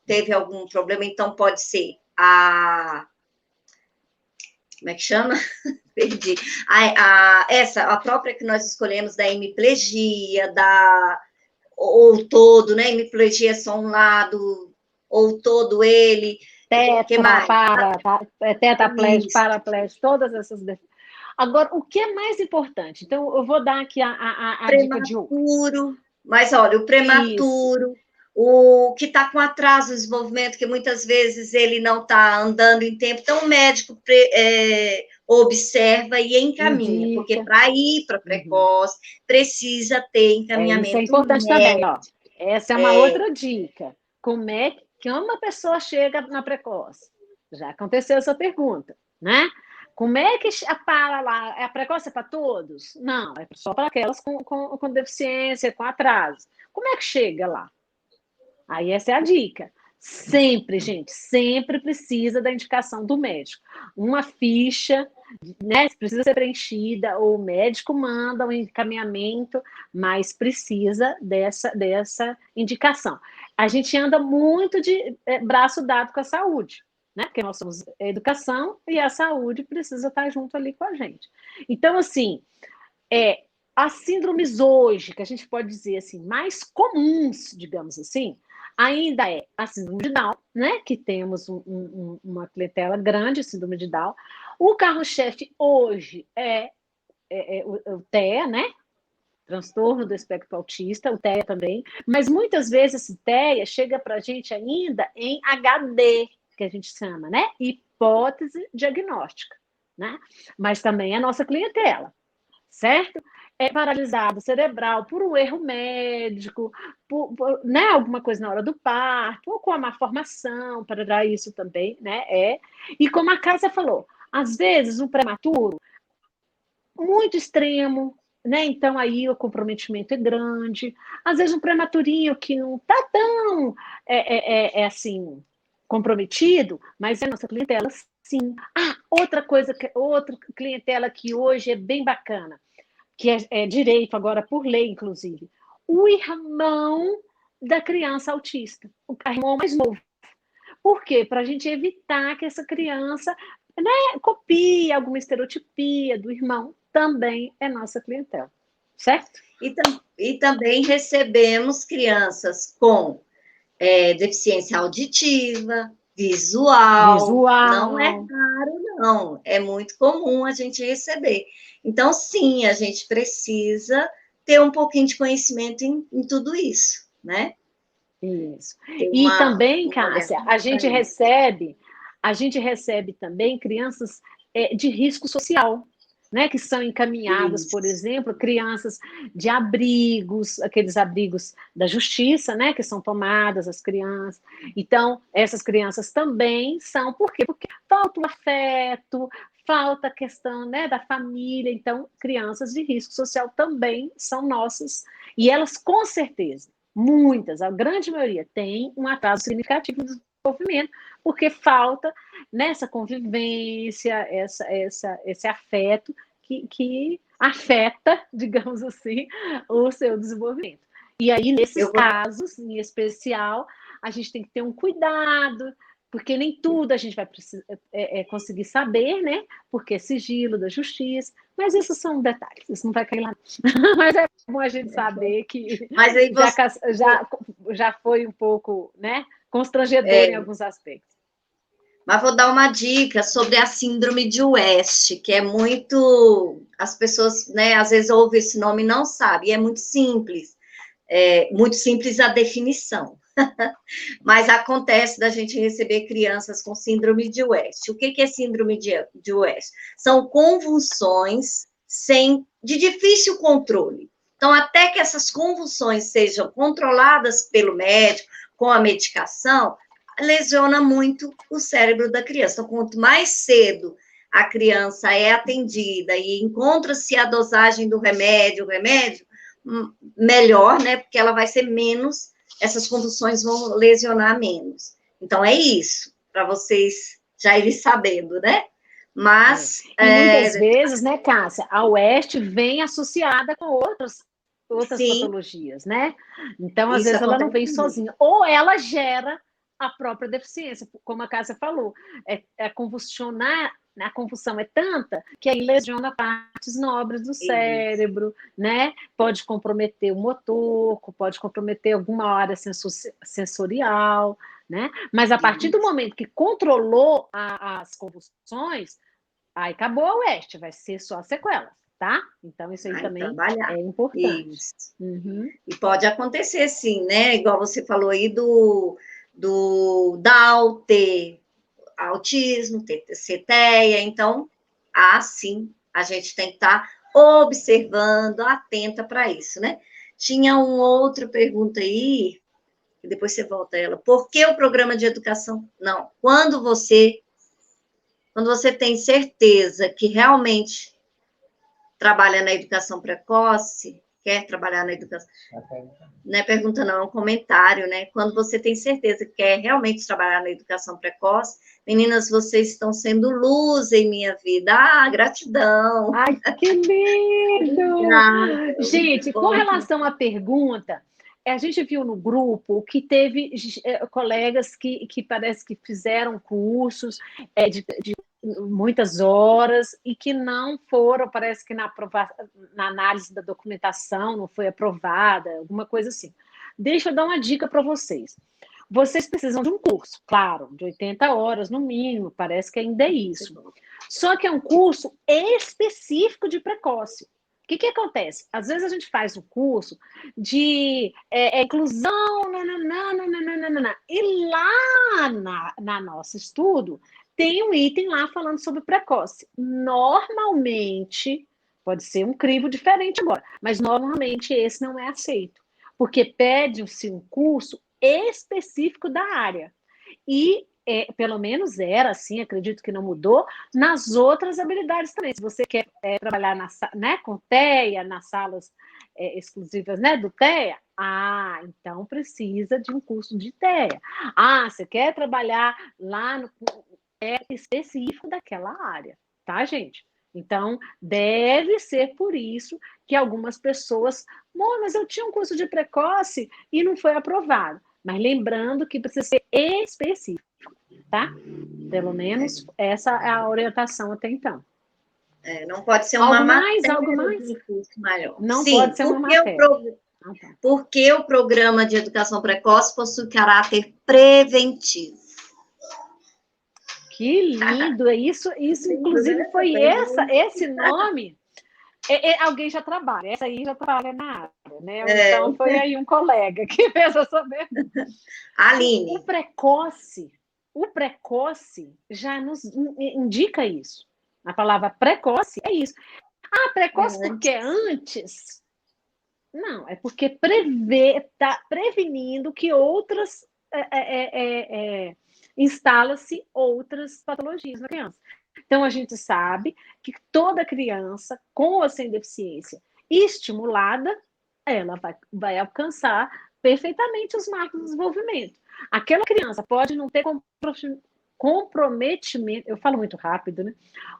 teve algum problema, então pode ser como é que chama? Perdi. A própria que nós escolhemos da hemiplegia, ou todo, né? Hemiplegia é só um lado, ou todo ele. Tetraplégico, paraplégico, todas essas. Agora, o que é mais importante? Então, eu vou dar aqui a dica de ouro. Mas, olha, o prematuro, o que está com atraso no desenvolvimento, que muitas vezes ele não está andando em tempo, então o médico observa e encaminha, indica. Porque para ir para precoce, precisa ter encaminhamento isso é importante médico. Também, ó. Essa é uma outra dica. Como é que uma pessoa chega na precoce? Já aconteceu essa pergunta, né? Como é que para lá? A precoce é para todos? Não, é só para aquelas com deficiência, com atraso. Como é que chega lá? Aí essa é a dica. Sempre, gente, sempre precisa da indicação do médico. Uma ficha, né, precisa ser preenchida, ou o médico manda um encaminhamento, mas precisa dessa indicação. A gente anda muito de braço dado com a saúde, né? Porque nós somos a educação e a saúde precisa estar junto ali com a gente. Então, assim, as síndromes hoje, que a gente pode dizer assim, mais comuns, digamos assim, ainda é a síndrome de Down, né? Que temos uma clientela grande, síndrome de Down. O carro-chefe hoje é o TEA, né? Transtorno do espectro autista, o TEA também. Mas muitas vezes esse TEA chega para a gente ainda em HD, que a gente chama, né? Hipótese diagnóstica, né? Mas também é a nossa clientela, certo? É paralisado cerebral por um erro médico, né, alguma coisa na hora do parto, ou com a má formação, para dar isso também, né? E como a Cássia falou, às vezes um prematuro muito extremo, né? Então aí o comprometimento é grande. Às vezes um prematurinho que não está tão assim comprometido, mas é nossa clientela, sim. Outra clientela que hoje é bem bacana, que é direito agora por lei, inclusive, o irmão da criança autista, o irmão mais novo. Por quê? Para a gente evitar que essa criança, né, copie alguma estereotipia do irmão, também é nossa clientela, certo? E também recebemos crianças com deficiência auditiva, visual, não é raro, não, é muito comum a gente receber. Então, sim, a gente precisa ter um pouquinho de conhecimento em tudo isso, né? Isso. E também, Cássia, a gente recebe também crianças de risco social, né, que são encaminhadas, por exemplo, crianças de abrigos, aqueles abrigos da justiça, né, que são tomadas as crianças. Então, essas crianças também são, por quê? Porque falta o afeto, falta a questão, né, da família. Então, crianças de risco social também são nossas, e elas, com certeza, muitas, a grande maioria, tem um atraso significativo do desenvolvimento, porque falta nessa convivência, esse afeto que afeta, digamos assim, o seu desenvolvimento. E aí, nesses casos, em especial, a gente tem que ter um cuidado, porque nem tudo a gente vai conseguir saber, né? Porque é sigilo da justiça, mas esses são detalhes, isso não vai cair lá. Mas é bom a gente saber que mas aí você... já foi um pouco, né, constrangedor em alguns aspectos. Mas vou dar uma dica sobre a síndrome de West, que é muito... As pessoas, né, às vezes ouvem esse nome e não sabem, e é muito simples a definição. Mas acontece da gente receber crianças com síndrome de West. O que é síndrome de West? São convulsões de difícil controle. Então, até que essas convulsões sejam controladas pelo médico, com a medicação, lesiona muito o cérebro da criança. Então, quanto mais cedo a criança é atendida e encontra-se a dosagem do remédio, melhor, né? Porque ela vai ser menos, essas convulsões vão lesionar menos. Então, é isso, para vocês já irem sabendo, né? Mas... E muitas vezes, né, Cássia, a West vem associada com outras patologias, né? Então, às vezes, ela não vem sozinha. Ou ela gera a própria deficiência, como a Cássia falou. Convulsionar, a convulsão é tanta que aí lesiona partes nobres do cérebro, né? Pode comprometer o motor, pode comprometer alguma área sensorial, né? Mas a partir do momento que controlou as convulsões, aí acabou a West, vai ser só sequelas, tá? Então, isso aí também é importante. Uhum. E pode acontecer, sim, né? Igual você falou aí do Down, ter autismo, ter CTEA. Então, sim, a gente tem que estar observando, atenta para isso, né? Tinha uma outra pergunta aí, e depois você volta a ela. Por que o programa de educação? Não, quando você quando você tem certeza que realmente trabalha na educação precoce, quer trabalhar na educação, não é pergunta não, é um comentário, né? Quando você tem certeza que quer realmente trabalhar na educação precoce, meninas, vocês estão sendo luz em minha vida. Ah, gratidão. Ai, que lindo! Obrigada, Gente, com bom. relação à pergunta, a gente viu no grupo que teve colegas que parece que fizeram cursos de muitas horas e que não foram, parece que na análise da documentação não foi aprovada, alguma coisa assim. Deixa eu dar uma dica para vocês. Vocês precisam de um curso, claro, de 80 horas no mínimo, parece que ainda é isso. Só que é um curso específico de precoce. O que acontece? Às vezes a gente faz um curso de inclusão, nananana, e lá na nosso estudo tem um item lá falando sobre precoce. Normalmente, pode ser um crivo diferente agora, mas normalmente esse não é aceito, porque pede-se um curso específico da área. E pelo menos era assim, acredito que não mudou, nas outras habilidades também. Se você quer trabalhar com TEA, nas salas exclusivas, né, do TEA, então precisa de um curso de TEA. Você quer trabalhar lá no específico daquela área, tá, gente? Então, deve ser por isso que algumas pessoas, mas eu tinha um curso de precoce e não foi aprovado. Mas lembrando que precisa ser específico, tá? Pelo menos essa é a orientação até então. Não pode ser uma matéria Algo mais? de curso maior. Não Sim, pode ser uma matéria. Porque o programa de educação precoce possui caráter preventivo. Que lindo! Isso inclusive, foi esse nome. Alguém já trabalha, essa aí já trabalha na área, né? Então foi aí um colega que fez essa pergunta. Aline. O precoce já nos indica isso. A palavra precoce é isso. Precoce porque é antes? Não, é porque está prevenindo que outras instala-se outras patologias na criança. Então, a gente sabe que toda criança, com ou sem deficiência, estimulada, ela vai alcançar perfeitamente os marcos do desenvolvimento. Aquela criança pode não ter comprometimento, eu falo muito rápido, né?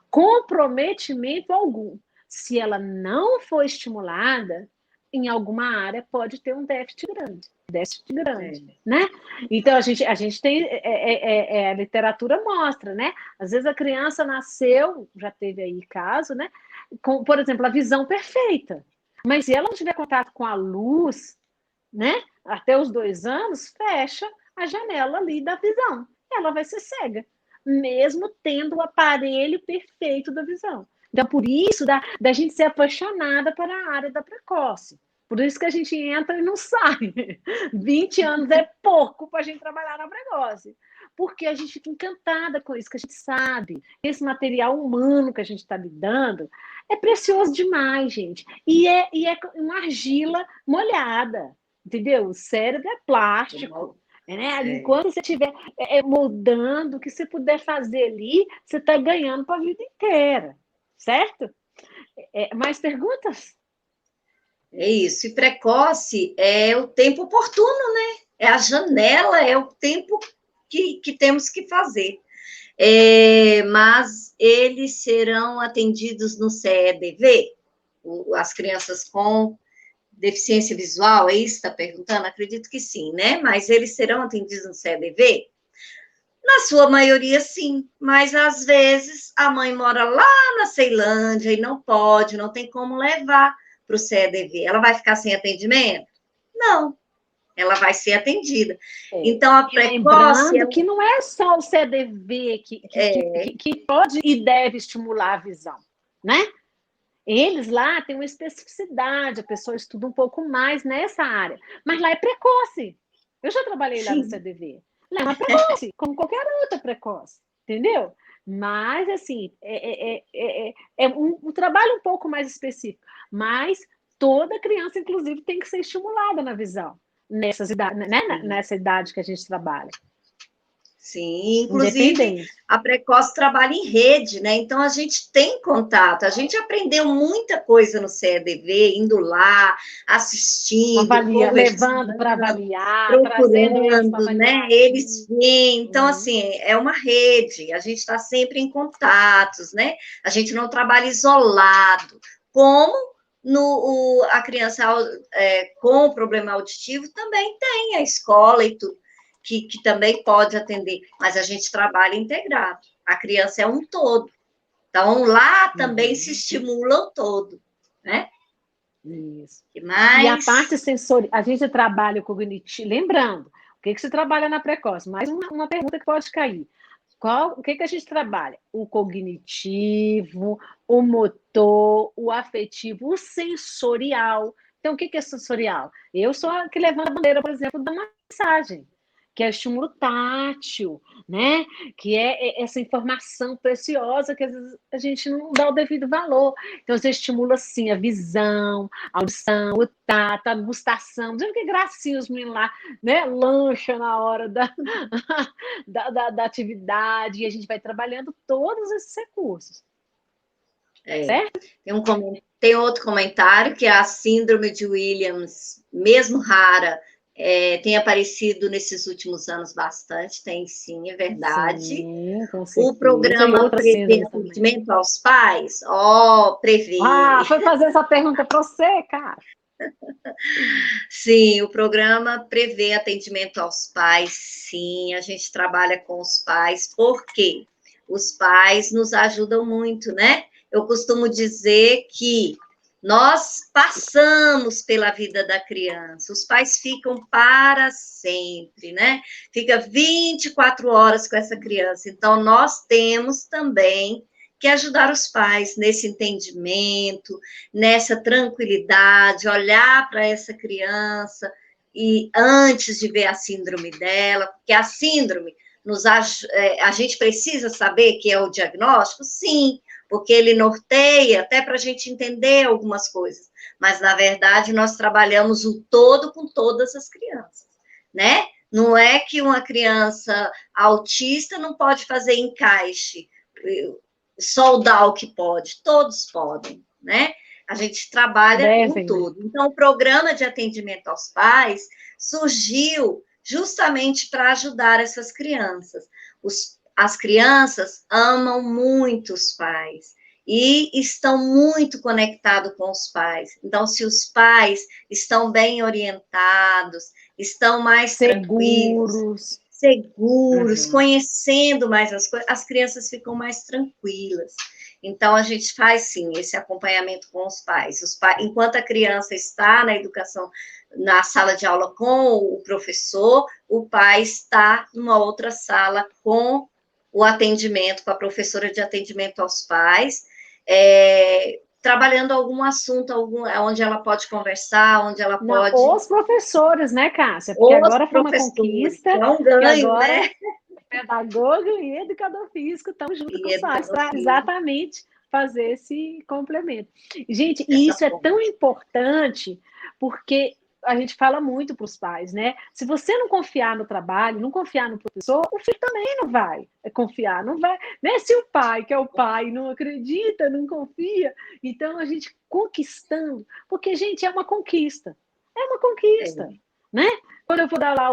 Comprometimento algum. Se ela não for estimulada, em alguma área pode ter um déficit grande, né? Então, a gente tem, a literatura mostra, né? Às vezes a criança nasceu, já teve aí caso, né? Com, por exemplo, a visão perfeita. Mas se ela não tiver contato com a luz, né? Até os 2 anos, fecha a janela ali da visão. Ela vai ser cega, mesmo tendo o aparelho perfeito da visão. Então, por isso, da gente ser apaixonada para a área da precoce. Por isso que a gente entra e não sai. 20 anos é pouco para a gente trabalhar na precoce. Porque a gente fica encantada com isso, que a gente sabe. Esse material humano que a gente está lidando é precioso demais, gente. E é uma argila molhada, entendeu? O cérebro é plástico. Né? Enquanto você estiver moldando, o que você puder fazer ali, você está ganhando para a vida inteira. Certo? Mais perguntas? É isso. E precoce é o tempo oportuno, né? É a janela, é o tempo que temos que fazer. Mas eles serão atendidos no CEDV? As crianças com deficiência visual, é isso que está perguntando? Acredito que sim, né? Mas eles serão atendidos no CEDV? Na sua maioria, sim, mas às vezes a mãe mora lá na Ceilândia e não tem como levar para o CEDV. Ela vai ficar sem atendimento? Não, ela vai ser atendida. Então, a precoce... Lembrando que não é só o CEDV que pode e deve estimular a visão, né? Eles lá têm uma especificidade, a pessoa estuda um pouco mais nessa área, mas lá é precoce. Eu já trabalhei lá no CEDV. Lá é uma precoce, como qualquer outra precoce, entendeu? Mas, assim, é um trabalho um pouco mais específico. Mas toda criança, inclusive, tem que ser estimulada na visão, nessa idade que a gente trabalha. Sim, inclusive Independente. a Precoce trabalha em rede, né? Então a gente tem contato, a gente aprendeu muita coisa no CEDV, indo lá, assistindo, Levando conversando, para avaliar, trazendo eles para procurando, né? avaliar Eles aqui. vêm, então assim, é uma rede, a gente está sempre em contatos, né? A gente não trabalha isolado, como a criança com problema auditivo também tem a escola e tudo que também pode atender, mas a gente trabalha integrado. A criança é um todo. Então, lá também se estimula o todo, né? Isso. Que mais? E a parte sensorial, a gente trabalha o cognitivo, lembrando, o que se trabalha na Precoce? Mais uma pergunta que pode cair. O que a gente trabalha? O cognitivo, o motor, o afetivo, o sensorial. Então, o que é sensorial? Eu sou a que levanta a bandeira, por exemplo, da massagem, que é estímulo tátil, né? Que é essa informação preciosa que às vezes a gente não dá o devido valor. Então, você estimula, sim, a visão, a audição, o tato, a gustação. Dizendo que gracinha os meninos lá, né? Lancha na hora da atividade, e a gente vai trabalhando todos esses recursos. Certo? Tem outro comentário, que é a síndrome de Williams, mesmo rara, tem aparecido nesses últimos anos bastante, tem sim, é verdade. Sim, com o programa prevê atendimento aos pais? Prevê. Foi fazer essa pergunta para você, cara. Sim, o programa prevê atendimento aos pais, sim, a gente trabalha com os pais, porque os pais nos ajudam muito, né? Eu costumo dizer que nós passamos pela vida da criança, os pais ficam para sempre, né? Fica 24 horas com essa criança, então nós temos também que ajudar os pais nesse entendimento, nessa tranquilidade, olhar para essa criança e antes de ver a síndrome dela, porque a síndrome a gente precisa saber que é o diagnóstico, sim, porque ele norteia até para a gente entender algumas coisas, mas na verdade nós trabalhamos o todo com todas as crianças, né? Não é que uma criança autista não pode fazer encaixe, só o DAO que pode, todos podem, né? A gente trabalha com tudo. Né? Então, o programa de atendimento aos pais surgiu justamente para ajudar essas crianças. As crianças amam muito os pais e estão muito conectados com os pais. Então, se os pais estão bem orientados, estão mais seguros, conhecendo mais as coisas, as crianças ficam mais tranquilas. Então, a gente faz, sim, esse acompanhamento com os pais. Enquanto a criança está na educação, na sala de aula com o professor, o pai está numa outra sala com o atendimento, com a professora de atendimento aos pais, trabalhando algum assunto, onde ela pode conversar, onde ela pode... Os professores, né, Cássia? Porque agora foi uma conquista. É um ganho, agora, né? Pedagogo e educador físico estão junto com os pais para exatamente fazer esse complemento. Gente, e isso é tão importante, porque a gente fala muito para os pais, né? Se você não confiar no trabalho, não confiar no professor, o filho também não vai confiar, não vai. Né? Se o pai, que é o pai, não acredita, não confia, então a gente conquistando, porque, gente, é uma conquista. É uma conquista, né? Quando eu vou dar lá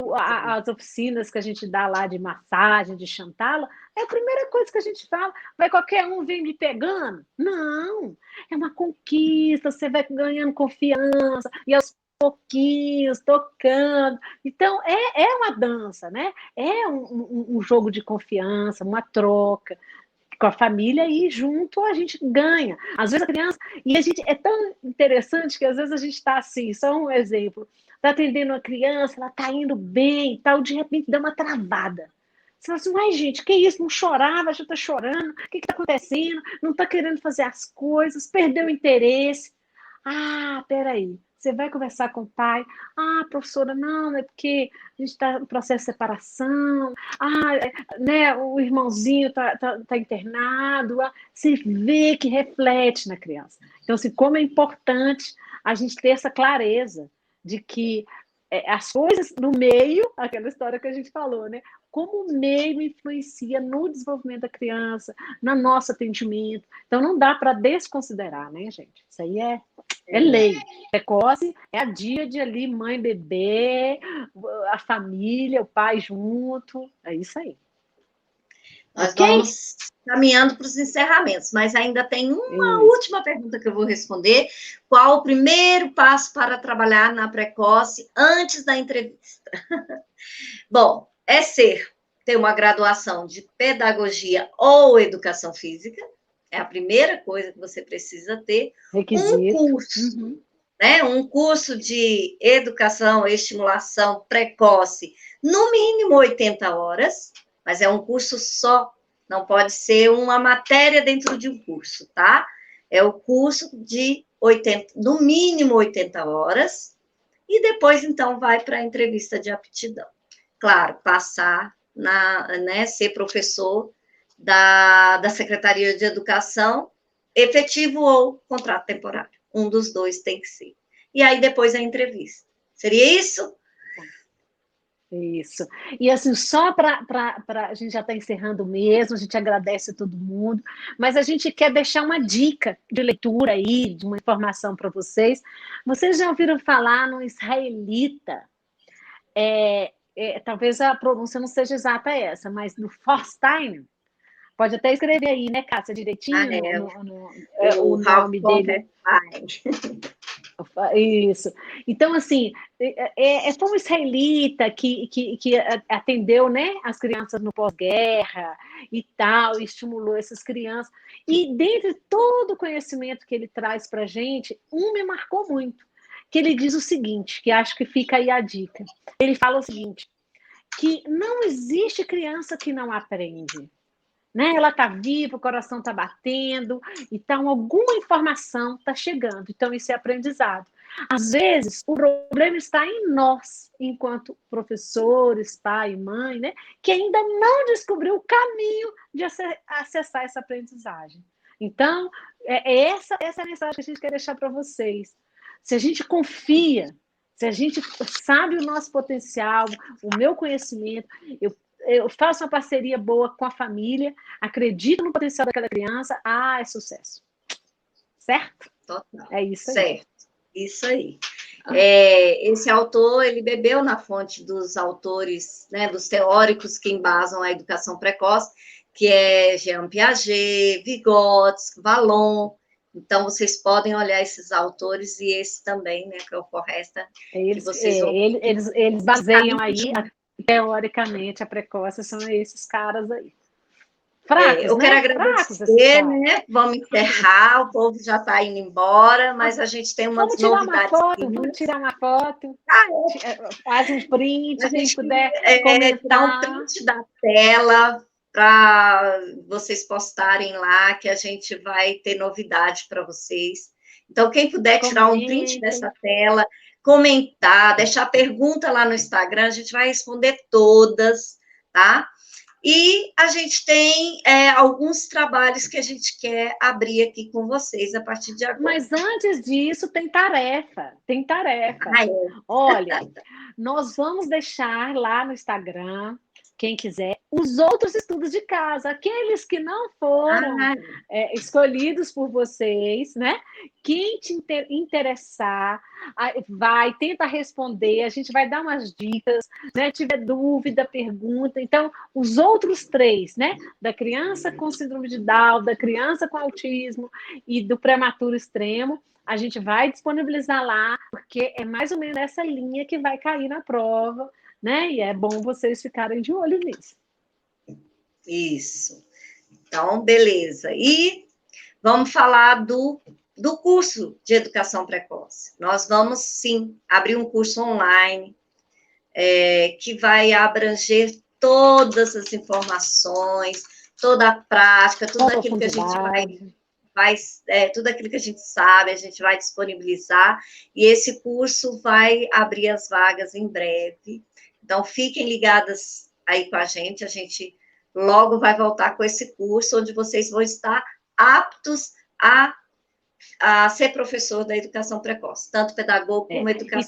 as oficinas que a gente dá lá de massagem, de Chantala, é a primeira coisa que a gente fala. Vai qualquer um vir me pegando? Não, é uma conquista, você vai ganhando confiança, e aos pouquinhos, tocando. Então, é uma dança, né? É um jogo de confiança, uma troca com a família e junto a gente ganha. Às vezes a criança... E a gente é tão interessante que às vezes a gente está assim, só um exemplo, está atendendo uma criança, ela está indo bem e tal, de repente dá uma travada. Você fala assim, uai, gente, que isso? Não chorava, já está chorando, o que está acontecendo? Não está querendo fazer as coisas, perdeu o interesse. Peraí, você vai conversar com o pai. Professora, não, é porque a gente está no processo de separação. Né, o irmãozinho tá internado. Você vê que reflete na criança. Então, assim, como é importante a gente ter essa clareza de que as coisas no meio, aquela história que a gente falou, né? como o meio influencia no desenvolvimento da criança, no nosso atendimento. Então, não dá para desconsiderar, né, gente? Isso aí é lei. Precoce é a díade ali, mãe, bebê, a família, o pai junto. É isso aí. Nós Ok? vamos caminhando para os encerramentos, mas ainda tem uma última pergunta que eu vou responder. Qual o primeiro passo para trabalhar na precoce antes da entrevista? Bom, ter uma graduação de pedagogia ou educação física, é a primeira coisa que você precisa ter. Requisito. Um curso, né? Um curso de educação e estimulação precoce, no mínimo 80 horas, mas é um curso só, não pode ser uma matéria dentro de um curso, tá? É o curso de 80, no mínimo 80 horas, e depois, então, vai para a entrevista de aptidão. Claro, passar ser professor da Secretaria de Educação, efetivo ou contrato temporário. Um dos dois tem que ser. E aí, depois, a entrevista. Seria isso? Isso. E assim, só para a gente já está encerrando mesmo, a gente agradece a todo mundo, mas a gente quer deixar uma dica de leitura aí, de uma informação para vocês. Vocês já ouviram falar no israelita? Talvez a pronúncia não seja exata essa, mas no Forstein. Pode até escrever aí, né, Cássia, direitinho o nome dele. Isso. Então, assim, foi um israelita que atendeu, né, as crianças no pós-guerra e tal, e estimulou essas crianças. E dentre todo o conhecimento que ele traz para a gente, me marcou muito, que ele diz o seguinte, que acho que fica aí a dica. Ele fala o seguinte, que não existe criança que não aprende. Né? Ela está viva, o coração está batendo, então alguma informação está chegando. Então, isso é aprendizado. Às vezes, o problema está em nós, enquanto professores, pai e mãe, né? Que ainda não descobriu o caminho de acessar essa aprendizagem. Então, essa é a mensagem que a gente quer deixar para vocês. Se a gente confia, se a gente sabe o nosso potencial, o meu conhecimento, eu faço uma parceria boa com a família, acredito no potencial daquela criança, é sucesso. Certo? Total. É isso aí. Certo, isso aí. Esse autor, ele bebeu na fonte dos autores, né, dos teóricos que embasam a educação precoce, que é Jean Piaget, Vygotsky, Vallon. Então, vocês podem olhar esses autores e esse também, né, que é o Forresta. Eles baseiam aí, teoricamente, a precoce são esses caras aí. Fracos, eu quero agradecer, né? Vamos encerrar, o povo já está indo embora, mas a gente tem umas novidades. Vamos tirar uma foto, faz um print, quem puder comentar. Dá um print da tela para vocês postarem lá, que a gente vai ter novidade para vocês. Então, quem puder tirar um print dessa tela, comentar, deixar pergunta lá no Instagram, a gente vai responder todas, tá? E a gente tem alguns trabalhos que a gente quer abrir aqui com vocês a partir de agora. Mas antes disso, tem tarefa. Olha, nós vamos deixar lá no Instagram, quem quiser, os outros estudos de casa, aqueles que não foram escolhidos por vocês, né? Quem te interessar, tenta responder, a gente vai dar umas dicas, né? Tiver dúvida, pergunta. Então, os outros 3, né? Da criança com síndrome de Down, da criança com autismo e do prematuro extremo, a gente vai disponibilizar lá, porque é mais ou menos essa linha que vai cair na prova, né? E é bom vocês ficarem de olho nisso. Isso. Então, beleza. E vamos falar do curso de educação precoce. Nós vamos, sim, abrir um curso online que vai abranger todas as informações, toda a prática, tudo aquilo que a gente tudo aquilo que a gente sabe, a gente vai disponibilizar, e esse curso vai abrir as vagas em breve. Então, fiquem ligadas aí com a gente logo vai voltar com esse curso, onde vocês vão estar aptos a a ser professor da educação precoce, tanto pedagogo como educação. E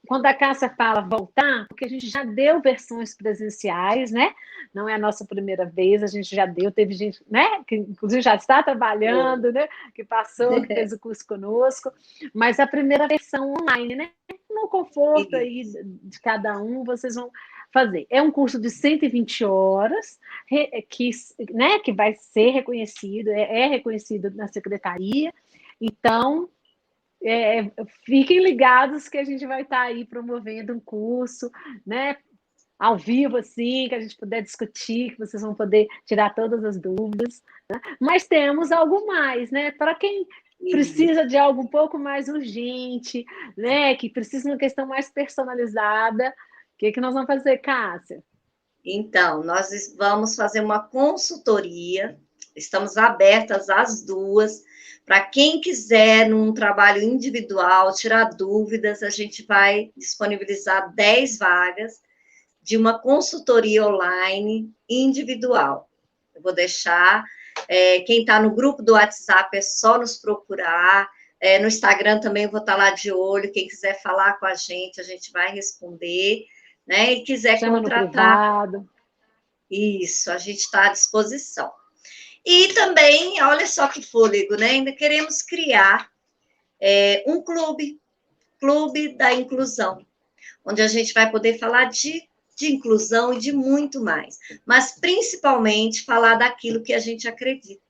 quando a Cássia fala voltar, porque a gente já deu versões presenciais, né? Não é a nossa primeira vez, a gente já deu, teve gente, né? Que inclusive já está trabalhando, né? Que passou, que fez o curso conosco, mas a primeira versão online, né? No conforto aí de cada um, vocês vão fazer. É um curso de 120 horas, né, que vai ser reconhecido, é reconhecido na secretaria. Então, fiquem ligados que a gente vai estar aí promovendo um curso, né, ao vivo, assim, que a gente puder discutir, que vocês vão poder tirar todas as dúvidas. Né? Mas temos algo mais, né? Para quem precisa de algo um pouco mais urgente, né? Que precisa de uma questão mais personalizada. O que nós vamos fazer, Cássia? Então, nós vamos fazer uma consultoria, estamos abertas às duas, para quem quiser, num trabalho individual, tirar dúvidas, a gente vai disponibilizar 10 vagas de uma consultoria online individual. Eu vou deixar, quem está no grupo do WhatsApp é só nos procurar, no Instagram também eu vou estar lá de olho, quem quiser falar com a gente vai responder, né? E quiser contratar. Isso, a gente está à disposição. E também, olha só que fôlego, né? Ainda queremos criar um clube da inclusão, onde a gente vai poder falar de inclusão e de muito mais, mas principalmente falar daquilo que a gente acredita,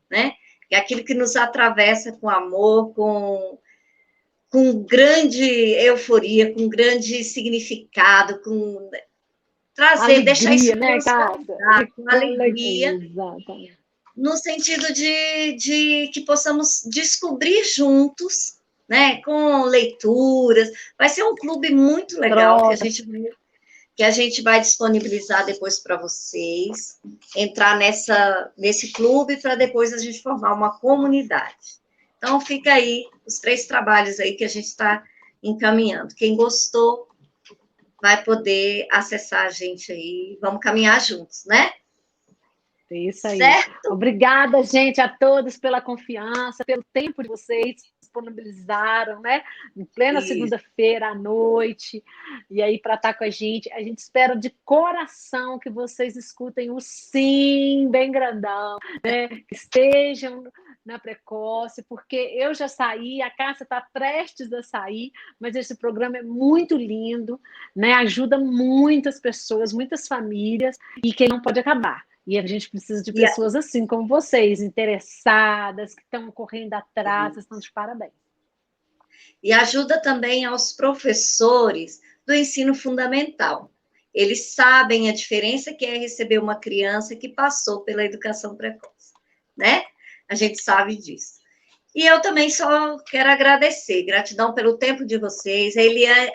né? Que é aquilo que nos atravessa com amor, com grande euforia, com grande significado, com trazer, alegria, deixar isso né, com alegria, exatamente. No sentido de que possamos descobrir juntos, né, com leituras. Vai ser um clube muito legal que a gente vai disponibilizar depois para vocês, entrar nesse clube para depois a gente formar uma comunidade. Então, fica aí os 3 trabalhos aí que a gente está encaminhando. Quem gostou vai poder acessar a gente aí, vamos caminhar juntos, né? Isso aí. Certo? Obrigada, gente, a todos pela confiança, pelo tempo de vocês disponibilizaram, né? Em plena segunda-feira à noite, e aí para estar com a gente espera de coração que vocês escutem o sim bem grandão, né? Que estejam na Precoce, porque eu já saí, a Cássia está prestes a sair, mas esse programa é muito lindo, né? Ajuda muitas pessoas, muitas famílias, e que não pode acabar. E a gente precisa de pessoas assim como vocês, interessadas, que estão correndo atrás, vocês estão de parabéns. E ajuda também aos professores do ensino fundamental. Eles sabem a diferença que é receber uma criança que passou pela educação precoce, né? A gente sabe disso. E eu também só quero agradecer, gratidão pelo tempo de vocês.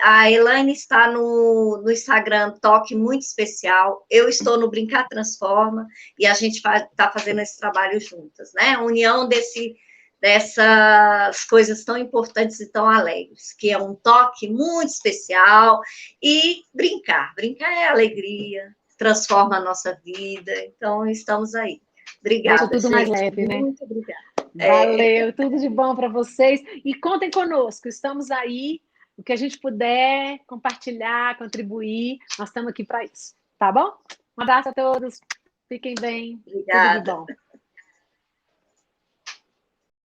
A Elaine está no Instagram, Toque Muito Especial. Eu estou no Brincar Transforma e a gente está fazendo esse trabalho juntas, né? A união dessas coisas tão importantes e tão alegres, que é um toque muito especial e brincar. Brincar é alegria, transforma a nossa vida. Então, estamos aí. Obrigada, tudo gente. Mais leve, né? Muito obrigada. Valeu, tudo de bom para vocês. E contem conosco, estamos aí. O que a gente puder compartilhar, contribuir, nós estamos aqui para isso. Tá bom? Um abraço a todos. Fiquem bem. Obrigada. Tudo de bom.